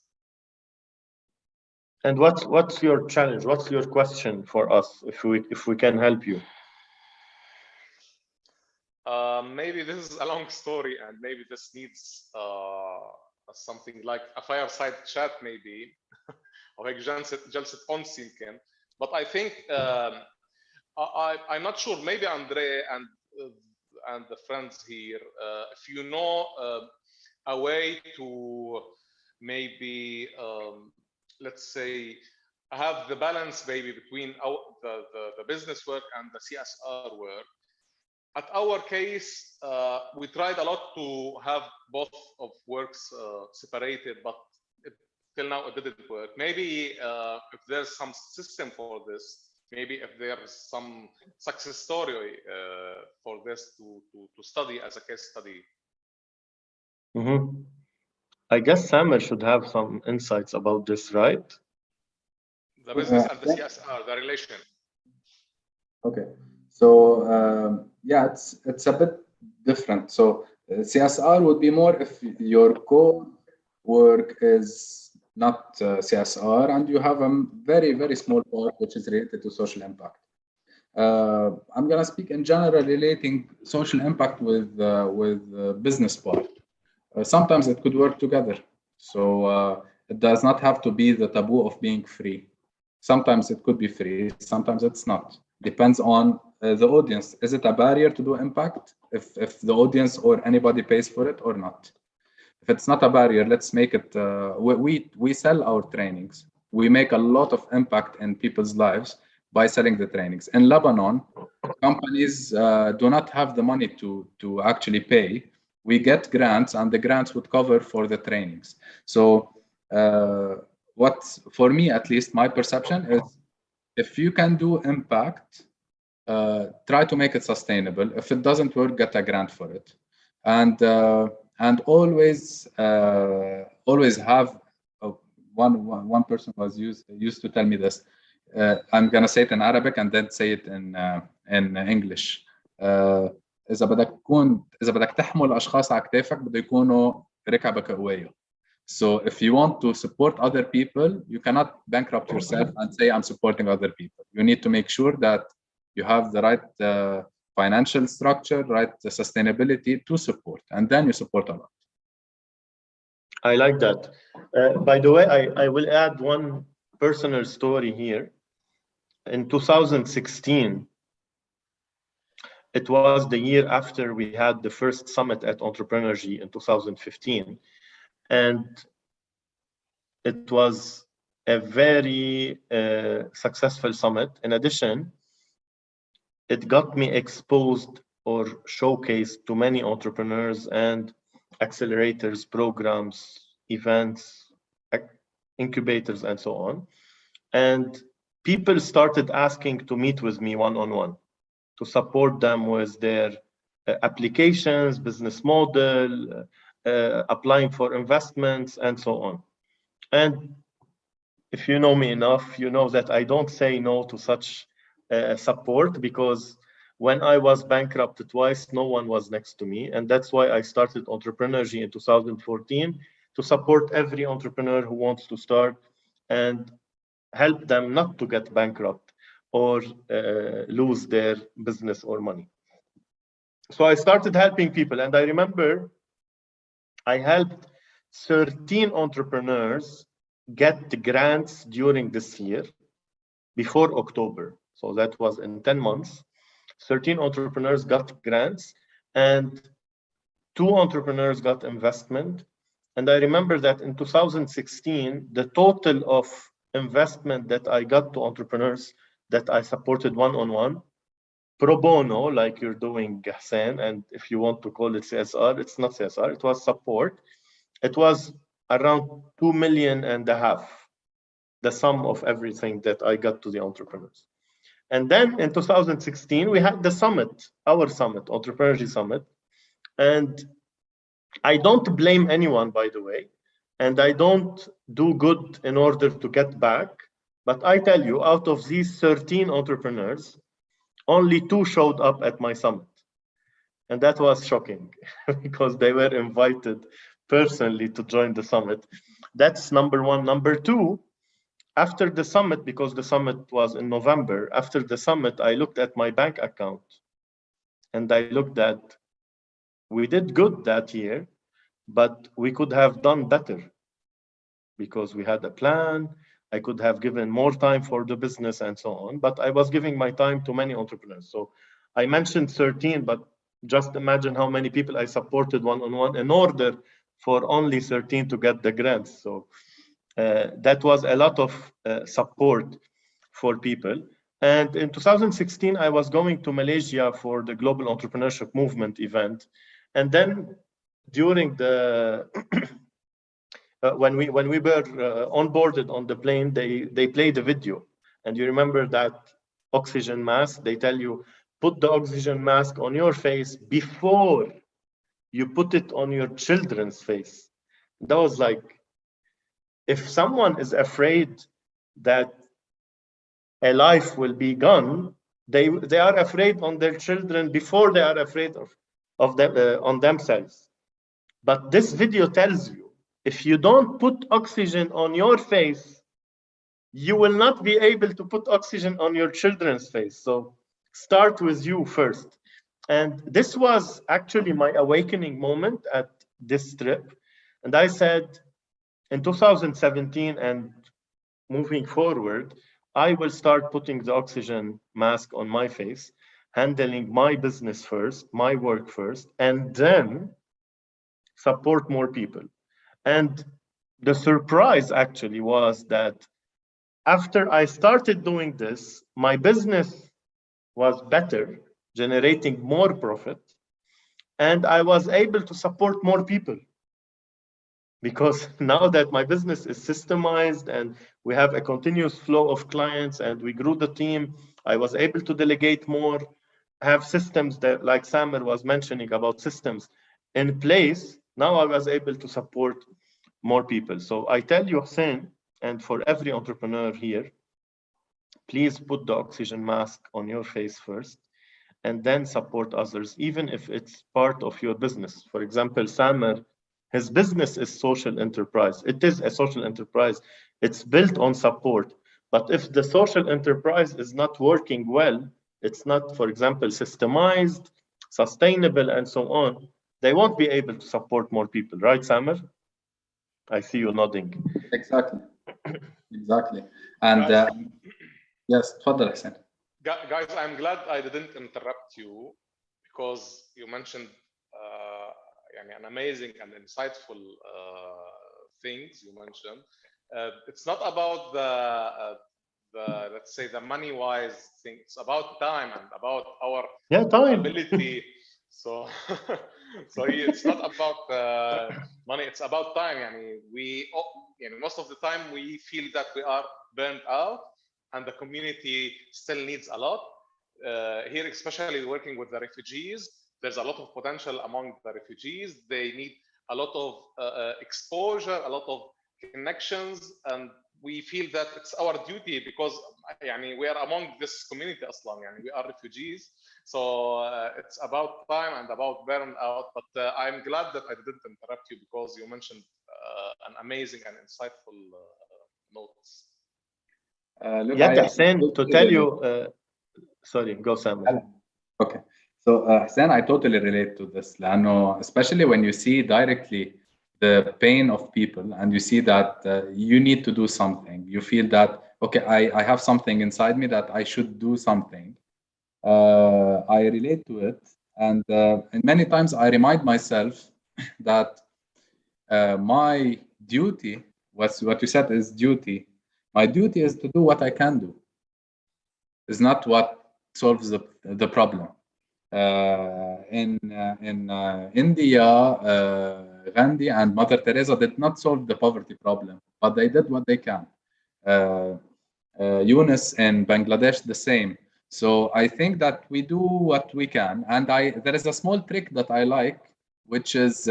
And what's your challenge? What's your question for us if we can help you? Maybe this is a long story, and maybe this needs something like a fireside chat, maybe, or like جلسة أنس يمكن. But I think I'm not sure. Maybe Andre and the friends here, if you know a way to maybe let's say have the balance maybe between the business work and the CSR work. At our case, we tried a lot to have both of works separated, but till now it didn't work. Maybe if there's some system for this, maybe if there's some success story for this to study as a case study. Mm-hmm. I guess Samer should have some insights about this, right? The business and the CSR, the relation. Okay. So yeah, it's a bit different. So CSR would be more if your core work is not CSR and you have a very, very small part which is related to social impact. I'm gonna speak in general relating social impact with business part. Sometimes it could work together. So it does not have to be the taboo of being free. Sometimes it could be free, sometimes it's not. Depends on the audience. Is it a barrier to do impact if the audience or anybody pays for it or not? If it's not a barrier, let's make it. We sell our trainings. We make a lot of impact in people's lives by selling the trainings. In Lebanon, companies do not have the money to actually pay. We get grants, and the grants would cover for the trainings. So what, for me at least, my perception is, if you can do impact, try to make it sustainable. If it doesn't work, get a grant for it, and always have one person was used to tell me this. I'm gonna say it in Arabic and then say it in English. إذا بدك تحمل أشخاص على كتافك بده يكونوا ركبك قوية. So if you want to support other people, you cannot bankrupt yourself and say I'm supporting other people. You need to make sure that you have the right financial structure, right sustainability to support, and then you support a lot. I like that. By the way, I will add one personal story here. In 2016, it was the year after we had the first summit at Entrepreneurgy in 2015. And it was a very successful summit. In addition, it got me exposed or showcased to many entrepreneurs and accelerators, programs, events, incubators, and so on. And people started asking to meet with me one-on-one to support them with their applications, business model, applying for investments, and so on. And if you know me enough, you know that I don't say no to such support, because when I was bankrupt twice, no one was next to me. And that's why I started Entrepreneurgy in 2014, to support every entrepreneur who wants to start and help them not to get bankrupt or lose their business or money. So I started helping people, and I remember I helped 13 entrepreneurs get the grants during this year before October. So that was in 10 months. 13 entrepreneurs got grants and 2 entrepreneurs got investment. And I remember that in 2016, the total of investment that I got to entrepreneurs that I supported one-on-one, pro bono, like you're doing, Hassan, and if you want to call it CSR, it's not CSR, it was support. It was around 2.5 million the sum of everything that I got to the entrepreneurs. And then in 2016, we had the summit, our summit, Entrepreneurship Summit. And I don't blame anyone, by the way, and I don't do good in order to get back. But I tell you, out of these 13 entrepreneurs, only 2 showed up at my summit. And that was shocking because they were invited personally to join the summit. That's number one. Number two, after the summit, because the summit was in November, after the summit, I looked at my bank account and I looked at, we did good that year, but we could have done better because we had a plan. I could have given more time for the business and so on, but I was giving my time to many entrepreneurs. So I mentioned 13, but just imagine how many people I supported one-on-one in order for only 13 to get the grants. So that was a lot of support for people. And in 2016, I was going to Malaysia for the Global Entrepreneurship Movement event. And then during the when we were onboarded on the plane, they played a video, and you remember that oxygen mask. They tell you put the oxygen mask on your face before you put it on your children's face. That was like, if someone is afraid that a life will be gone, they are afraid on their children before they are afraid of them on themselves. But this video tells you, if you don't put oxygen on your face, you will not be able to put oxygen on your children's face. So start with you first. And this was actually my awakening moment at this trip. And I said, in 2017 and moving forward, I will start putting the oxygen mask on my face, handling my business first, my work first, and then support more people. And the surprise actually was that after I started doing this, my business was better, generating more profit, and I was able to support more people. Because now that my business is systemized and we have a continuous flow of clients and we grew the team, I was able to delegate more, have systems that, like Samer was mentioning about systems in place. Now I was able to support more people. So I tell you, Hussein, and for every entrepreneur here, please put the oxygen mask on your face first and then support others, even if it's part of your business. For example, Samer, his business is social enterprise. It is a social enterprise. It's built on support. But if the social enterprise is not working well, it's not, for example, systemized, sustainable, and so on, they won't be able to support more people, right, Samer? I see you nodding. Exactly. Exactly. And yes, تفضل حسين. Guys, I'm glad I didn't interrupt you because you mentioned an amazing and insightful things you mentioned. It's not about the let's say the money-wise thing. It's about time and about our ability. So it's not about money. It's about time. Most of the time we feel that we are burned out, and the community still needs a lot. Here, especially working with the refugees, there's a lot of potential among the refugees. They need a lot of exposure, a lot of connections, and we feel that it's our duty because we are among this community aslan. We are refugees. So it's about time and about burnout. But I'm glad that I didn't interrupt you because you mentioned an amazing and insightful notes. Hussein, to tell you, sorry, go Samer. Okay. So Hussein, I totally relate to this. Especially when you see directly the pain of people and you see that you need to do something. You feel that, okay, I have something inside me that I should do something. I relate to it. And many times I remind myself that my duty, what you said is duty. My duty is to do what I can do. It's not what solves the problem. In India, Gandhi and Mother Teresa did not solve the poverty problem, but they did what they can. Yunus in Bangladesh, the same. So I think that we do what we can, and there is a small trick that I like, which is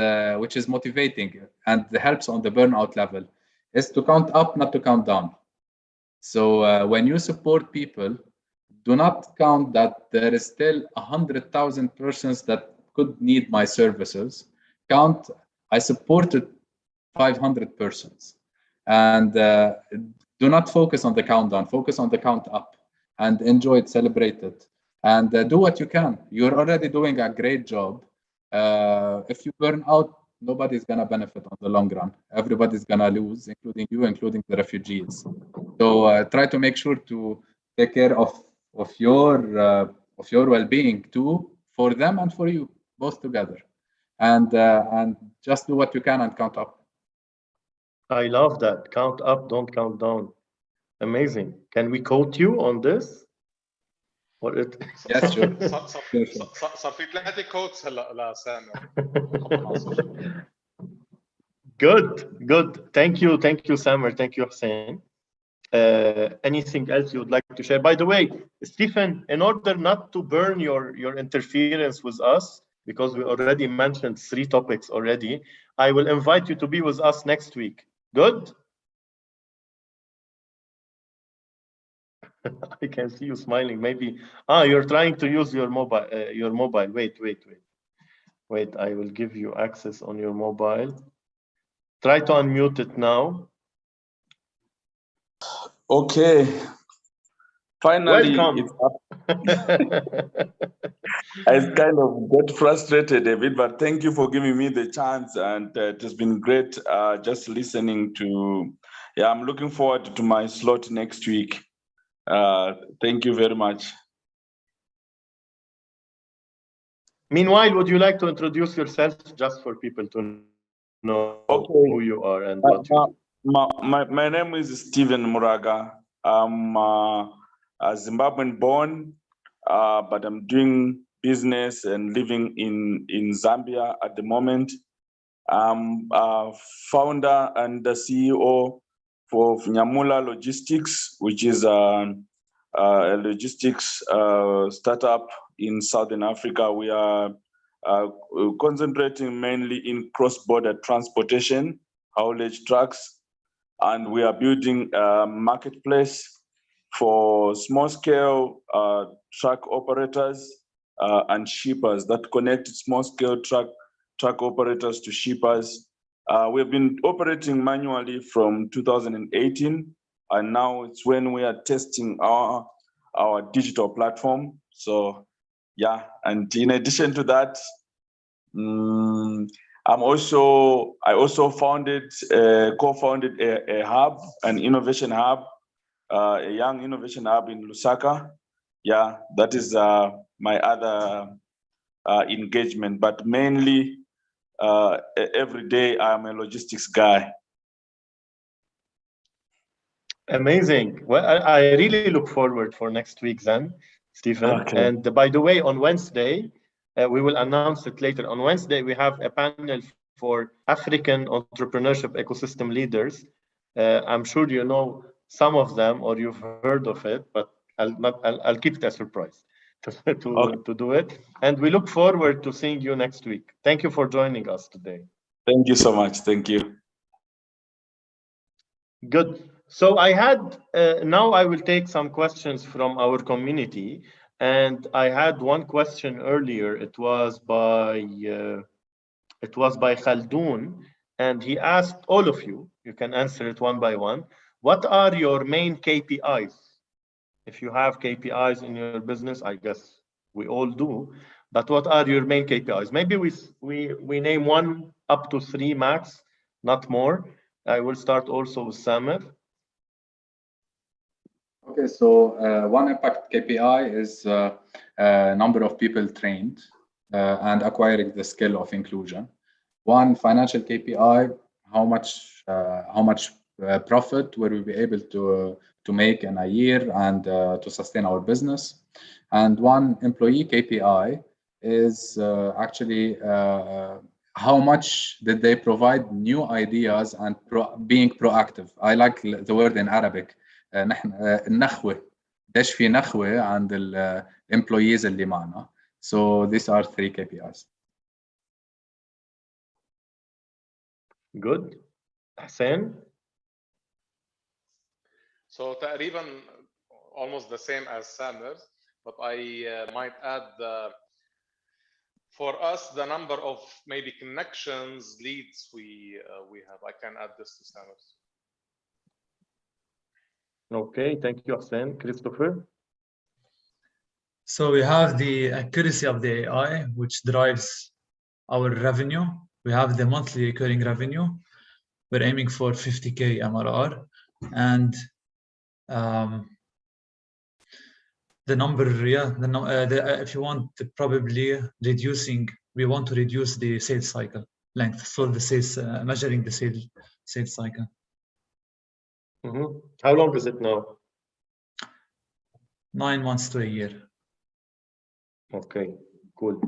motivating and helps on the burnout level, is to count up, not to count down. So when you support people, do not count that there is still 100,000 persons that could need my services. Count, I supported 500 persons, and do not focus on the countdown. Focus on the count up, and enjoy it, celebrate it, and do what you can. You're already doing a great job. If you burn out, nobody's gonna benefit on the long run. Everybody's gonna lose, including you, including the refugees. So try to make sure to take care of your well-being too, for them and for you, both together, and just do what you can and count up. I love that. Count up, don't count down. Amazing. Can we quote you on this? Or it? Yes, sure. صار في 3 كوتس هلا لسامر. Good. Thank you, Samer. Thank you, Hussein. Anything else you would like to share? By the way, Stephen, in order not to burn your interference with us, because we already mentioned 3 topics already, I will invite you to be with us next week. Good? I can see you smiling. Maybe you're trying to use your mobile. Wait. I will give you access on your mobile. Try to unmute it now. Okay. Finally, welcome. I kind of got frustrated a bit, but thank you for giving me the chance, and it has been great just listening to. Yeah, I'm looking forward to my slot next week. Thank you very much. Meanwhile, would you like to introduce yourself just for people to know who you are and what you do? My name is Stephen Muraga. I'm a Zimbabwean born, but I'm doing business and living in Zambia at the moment. I'm a founder and the CEO for Nyamula Logistics, which is a logistics startup in Southern Africa. We are concentrating mainly in cross-border transportation, haulage trucks, and we are building a marketplace for small-scale truck operators and shippers that connect small-scale truck operators to shippers. We've been operating manually from 2018, and now it's when we are testing our digital platform. So, yeah, and in addition to that, I also co-founded a hub, an innovation hub, a young innovation hub in Lusaka. Yeah, that is my other engagement, but mainly every day I'm a logistics guy. Amazing. Well, I really look forward for next week then, Stephen. Okay. And by the way, on Wednesday, we will announce it later. On Wednesday, we have a panel for African entrepreneurship ecosystem leaders. I'm sure you know some of them or you've heard of it, but I'll keep it a surprise to do it. And we look forward to seeing you next week. Thank you for joining us today. Thank you so much. Thank you. Good. So I had, now I will take some questions from our community. And I had one question earlier. It was by Khaldoon, and he asked all of you, you can answer it one by one. What are your main KPIs? If you have KPIs in your business, I guess we all do, but what are your main KPIs? Maybe we name 1 up to 3 max, not more. I will start also with Samer. Okay, so one impact KPI is number of people trained and acquiring the skill of inclusion. One financial KPI, how much profit will we be able to make in a year and to sustain our business. And one employee KPI is actually how much did they provide new ideas and being proactive. I like the word in Arabic, نحن النخوة قديش في نخوة عند الامبلويز اللي معنا. So these are 3 KPIs. Good. Hassan? So تقريبا almost the same as Samer, but I might add for us the number of maybe connections, leads we have. I can add this to Samer's. Okay, thank you, Hassan. Christopher? So we have the accuracy of the AI, which drives our revenue. We have the monthly recurring revenue. We're aiming for 50K MRR. And the number, if you want, probably reducing, we want to reduce the sales cycle length for the sales, measuring the sales cycle. Mm-hmm. How long is it now? 9 months to a year. Okay, cool.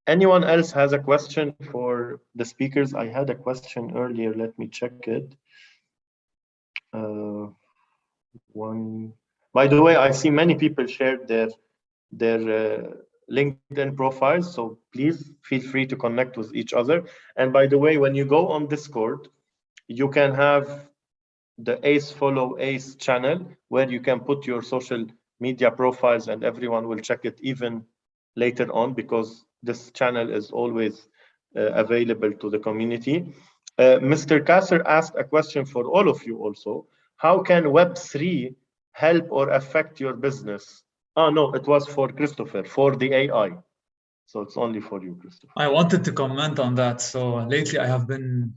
Anyone else has a question for the speakers? I had a question earlier. Let me check it. One. By the way, I see many people shared their LinkedIn profiles, so please feel free to connect with each other. And by the way, when you go on Discord, you can have the ACE Follow ACE channel where you can put your social media profiles and everyone will check it even later on, because this channel is always available to the community. Mr. Kasser asked a question for all of you also. How can Web3 help or affect your business? Oh, no, it was for Christopher, for the AI. So it's only for you, Christopher. I wanted to comment on that. So lately I have been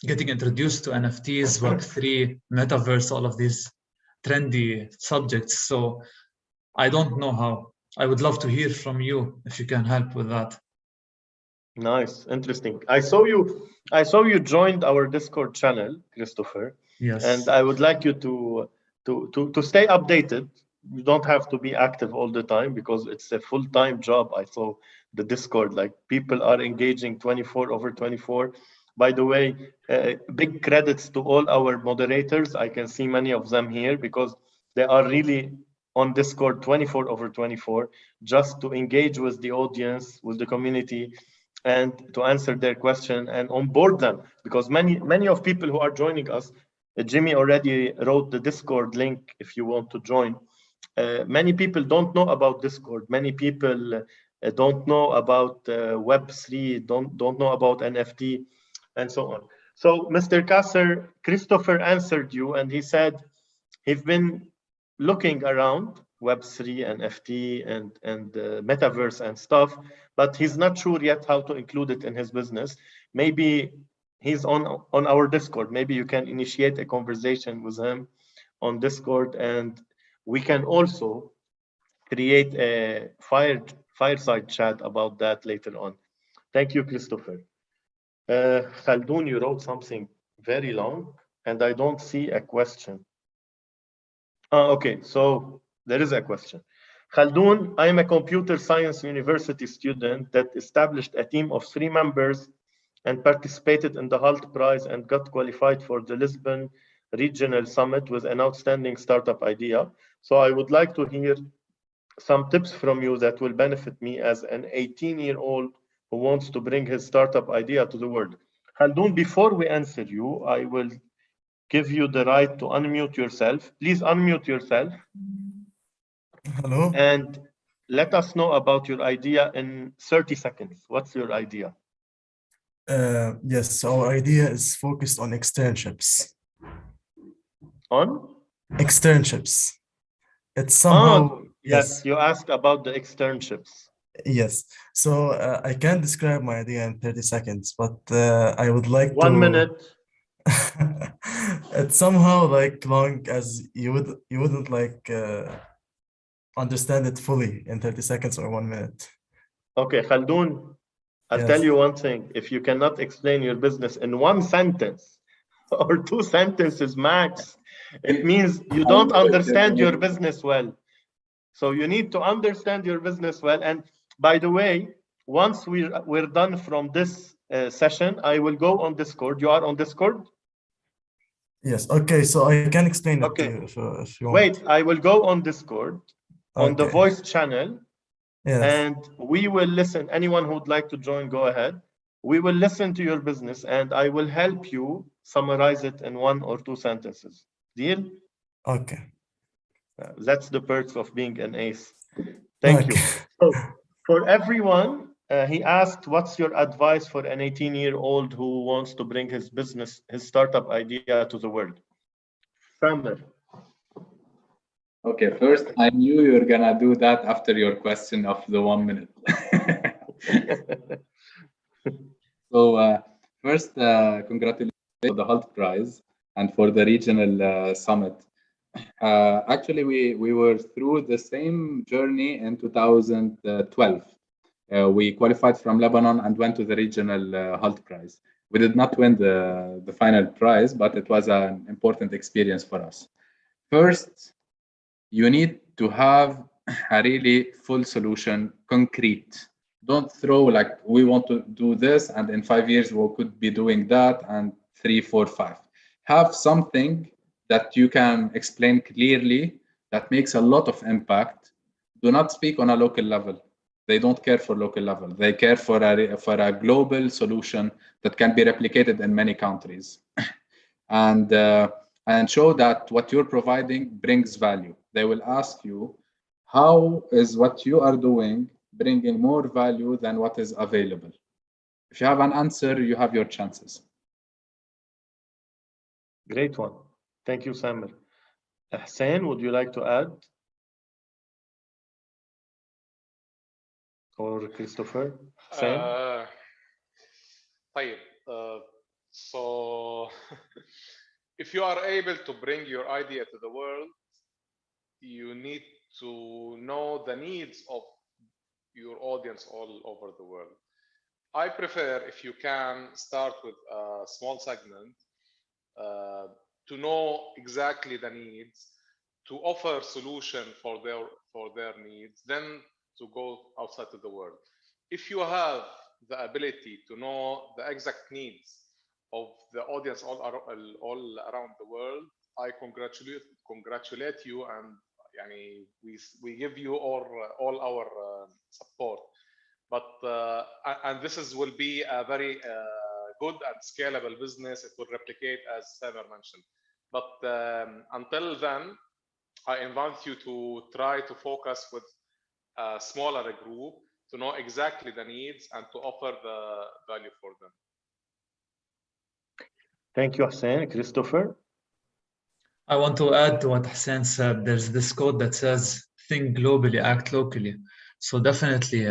getting introduced to NFTs, Web3, Metaverse, all of these trendy subjects. So I don't know how. I would love to hear from you if you can help with that. Nice, interesting. I saw you joined our Discord channel, Christopher. Yes. And I would like you to stay updated. You don't have to be active all the time because it's a full-time job. I saw the Discord, like people are engaging 24/24. By the way, big credits to all our moderators. I can see many of them here because they are really on Discord 24/24 just to engage with the audience, with the community, and to answer their question and onboard them, because many of people who are joining us, Jimmy already wrote the Discord link if you want to join. Many people don't know about Discord. Many people don't know about Web3, don't know about NFT, and so on. So Mr. Kasser, Christopher answered you, and he said he's been looking around Web3, NFT, and Metaverse and stuff, but he's not sure yet how to include it in his business. Maybe he's on our Discord. Maybe you can initiate a conversation with him on Discord, and we can also create a fireside chat about that later on. Thank you, Christopher. Khaldoon, you wrote something very long, and I don't see a question. Okay, so there is a question. Khaldoon, I am a computer science university student that established a team of 3 members and participated in the HALT Prize and got qualified for the Lisbon Regional Summit with an outstanding startup idea. So I would like to hear some tips from you that will benefit me as an 18-year-old who wants to bring his startup idea to the world. Khaldoon, before we answer you, I will give you the right to unmute yourself. Please unmute yourself. Hello. And let us know about your idea in 30 seconds. What's your idea? Yes, our idea is focused on externships. On? Externships. It's somehow... yes, you asked about the externships. Yes. So I can't describe my idea in 30 seconds, but I would like 1 minute. It's somehow like long as you wouldn't like understand it fully in 30 seconds or 1 minute. Okay, Khaldoon, I'll tell you one thing. If you cannot explain your business in 1 sentence or 2 sentences max, it means you don't understand your business well. So you need to understand your business well. And by the way, once we're done from this session, I will go on Discord. You are on Discord? Yes. Okay. So I can explain it to Okay. you if you want. Wait, I will go on Discord, on the Okay. voice channel, Yes. and we will listen. Anyone who would like to join, go ahead. We will listen to your business, and I will help you summarize it in 1 or 2 sentences. Deal? Okay. That's the perks of being an ace. Thank you. Okay. So for everyone, he asked, what's your advice for an 18-year-old who wants to bring his business, his startup idea to the world? Samer. Okay, first, I knew you were gonna do that after your question of the 1 minute. So first, congratulations for the HALT Prize and for the regional summit. Actually, we were through the same journey in 2012. We qualified from Lebanon and went to the regional HALT Prize. We did not win the final prize, but it was an important experience for us. First, you need to have a really full solution, concrete. Don't throw like we want to do this and in 5 years we could be doing that and 3, 4, 5. Have something that you can explain clearly that makes a lot of impact. Do not speak on a local level. They don't care for local level. They care for a global solution that can be replicated in many countries. And show that what you're providing brings value. They will ask you, how is what you are doing bringing more value than what is available? If you have an answer, you have your chances. Great one. Thank you, Samer. Hussein, would you like to add? Or Christopher? Hussein? طيب. So if you are able to bring your idea to the world, you need to know the needs of your audience all over the world. I prefer, if you can, start with a small segment to know exactly the needs, to offer solution for their needs, then to go outside to the world. If you have the ability to know the exact needs of the audience all around the world, I congratulate you, and we give you all our support. But and this will be a very good and scalable business. It will replicate, as Samer mentioned. But until then, I invite you to try to focus with a smaller group to know exactly the needs and to offer the value for them. Thank you, Hussein. Christopher? I want to add to what Hussein said. There's this quote that says, think globally, act locally. So definitely,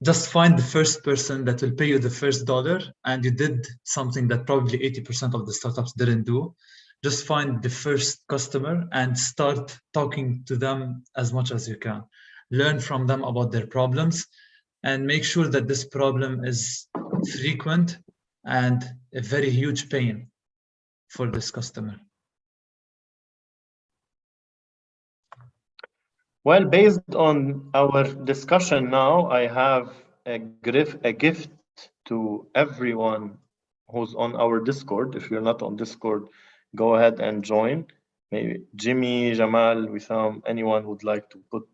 just find the first person that will pay you the first $1, and you did something that probably 80% of the startups didn't do. Just find the first customer and start talking to them as much as you can. Learn from them about their problems and make sure that this problem is frequent and a very huge pain for this customer. Well, based on our discussion now, I have a gift to everyone who's on our Discord. If you're not on Discord, go ahead and join. Maybe Jimmy, Jamal, Wissam, anyone would like to put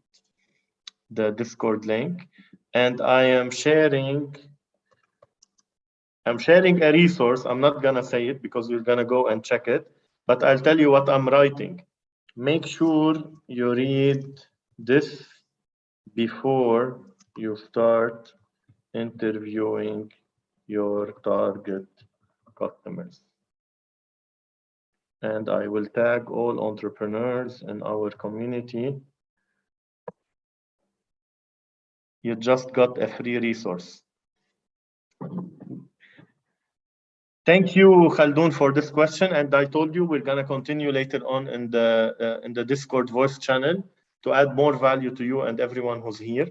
the Discord link. And I am sharing a resource. I'm not gonna say it because you're gonna go and check it, but I'll tell you what I'm writing. Make sure you read this before you start interviewing your target customers. And I will tag all entrepreneurs in our community. You just got a free resource. Thank you, Khaldun, for this question. And I told you we're gonna continue later on in the Discord voice channel to add more value to you and everyone who's here.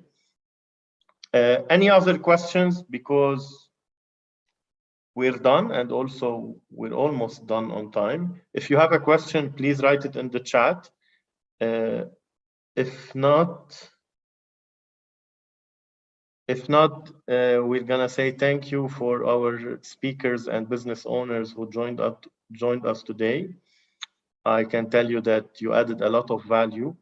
Any other questions? Because we're done, and also we're almost done on time. If you have a question, please write it in the chat. If not, If not, we're gonna say thank you for our speakers and business owners who joined us today. I can tell you that you added a lot of value.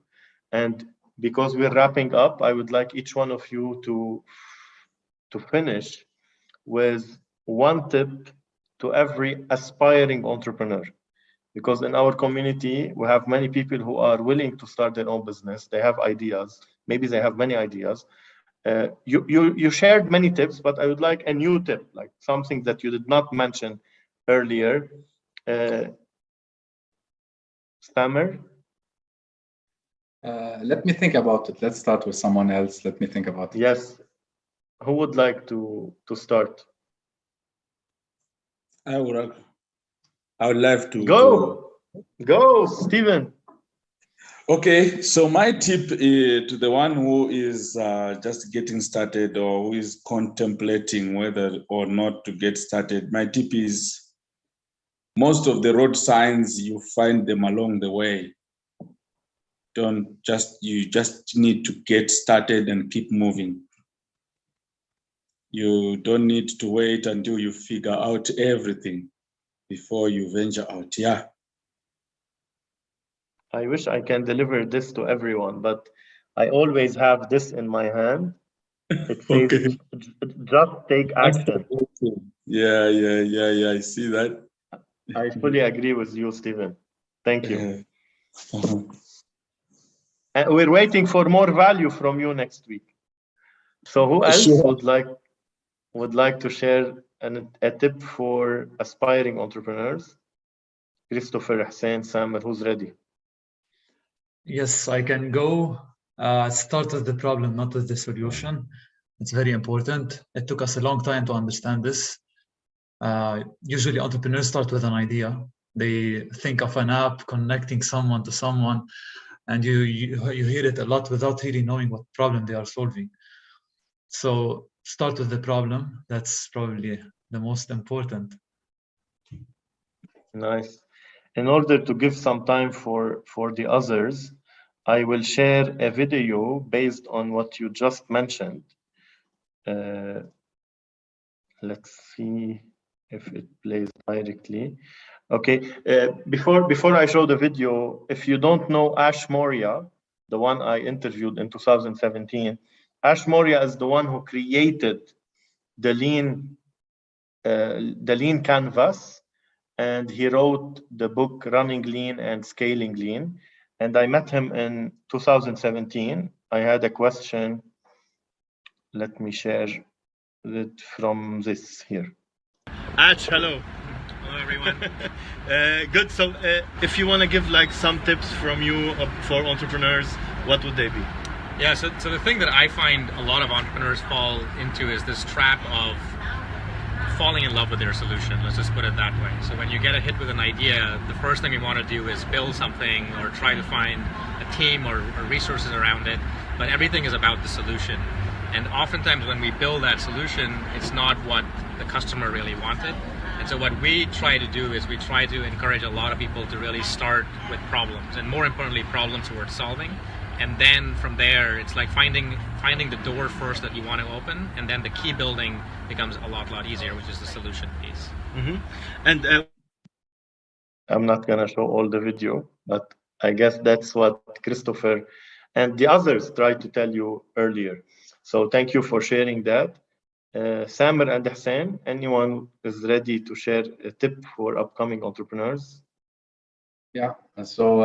And because we're wrapping up, I would like each one of you to finish with one tip to every aspiring entrepreneur. Because in our community, we have many people who are willing to start their own business. They have ideas. Maybe they have many ideas. You shared many tips, but I would like a new tip, like something that you did not mention earlier. Samer? Let me think about it. Let's start with someone else. Let me think about it. Yes. Who would like to start? I would love to Go, Stephen. Okay, so my tip to the one who is just getting started or who is contemplating whether or not to get started, my tip is most of the road signs, you find them along the way. You just need to get started and keep moving. You don't need to wait until you figure out everything before you venture out. Yeah. I wish I can deliver this to everyone, but I always have this in my hand. It says, Okay. Just take action. Yeah. I see that. I fully agree with you, Stephen. Thank you. And we're waiting for more value from you next week. So who else Sure. would like to share a tip for aspiring entrepreneurs? Christopher, Hussein, Samer, who's ready? Yes, I can go. Start with the problem, not with the solution. It's very important. It took us a long time to understand this. Usually entrepreneurs start with an idea. They think of an app connecting someone to someone, and you hear it a lot without really knowing what problem they are solving. So start with the problem. That's probably the most important. Nice. In order to give some time for the others, I will share a video based on what you just mentioned. Let's see if it plays directly. Okay, before I show the video, if you don't know Ash Moria, the one I interviewed in 2017, Ash Moria is the one who created the lean canvas, and he wrote the book Running Lean and Scaling Lean. And I met him in 2017. I had a question. Let me share it from this here. Ash, hello. Hello, everyone. Good. So, if you want to give like some tips from you for entrepreneurs, what would they be? Yeah, so the thing that I find a lot of entrepreneurs fall into is this trap of falling in love with their solution. Let's just put it that way. So when you get a hit with an idea, the first thing we want to do is build something or try to find a team or resources around it. But everything is about the solution. And oftentimes when we build that solution, it's not what the customer really wanted. And so what we try to do is we try to encourage a lot of people to really start with problems, and more importantly, problems worth solving. And then from there, it's like finding the door first that you want to open, and then the key building becomes a lot easier, which is the solution piece. Mm-hmm. And I'm not gonna show all the video, but I guess that's what Christopher and the others tried to tell you earlier. So thank you for sharing that. Samer and Hussein, anyone is ready to share a tip for upcoming entrepreneurs? Yeah. So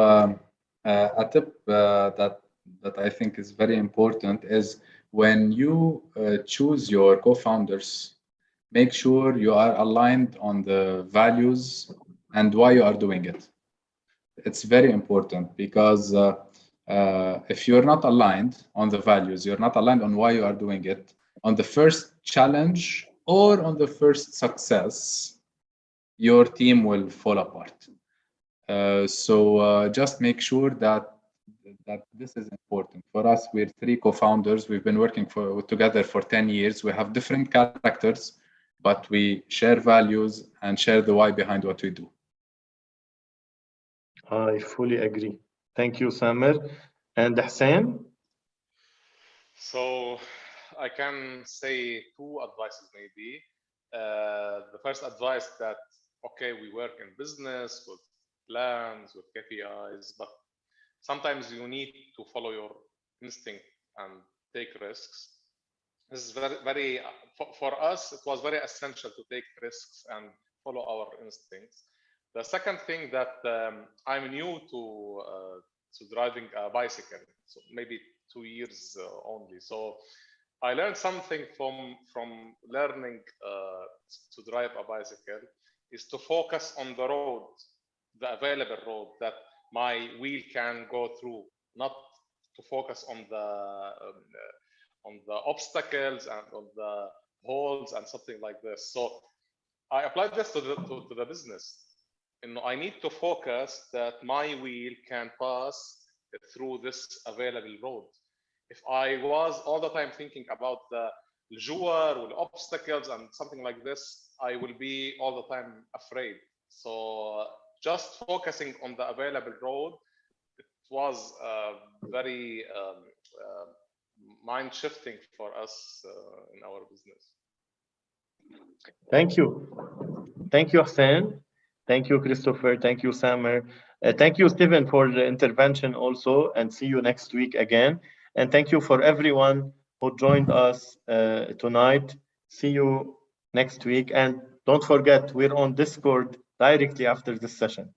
a tip that I think is very important is when you choose your co-founders, make sure you are aligned on the values and why you are doing it. It's very important because if you're not aligned on the values, you're not aligned on why you are doing it, on the first challenge or on the first success, your team will fall apart. So just make sure that this is important. For us, we're 3 co-founders. We've been working together for 10 years. We have different characters, but we share values and share the why behind what we do. I fully agree. Thank you, Samer. And Hussein? So I can say two advices maybe. The first advice that, okay, we work in business with plans, with KPIs, but sometimes you need to follow your instinct and take risks. This is very for us, it was very essential to take risks and follow our instincts. The second thing that I'm new to driving a bicycle, so maybe 2 years only. So I learned something from learning to drive a bicycle is to focus on the road, the available road that my wheel can go through, not to focus on the obstacles and on the holes and something like this. So I applied this to the business. I need to focus that my wheel can pass through this available road. If I was all the time thinking about the الجوار or the obstacles and something like this, I will be all the time afraid. So just focusing on the available road, it was very mind shifting for us in our business. Thank you. Thank you, Hassan. Thank you, Christopher. Thank you, Samer. Thank you, Stephen, for the intervention also, and see you next week again. And thank you for everyone who joined us tonight. See you next week. And don't forget, we're on Discord directly after this session.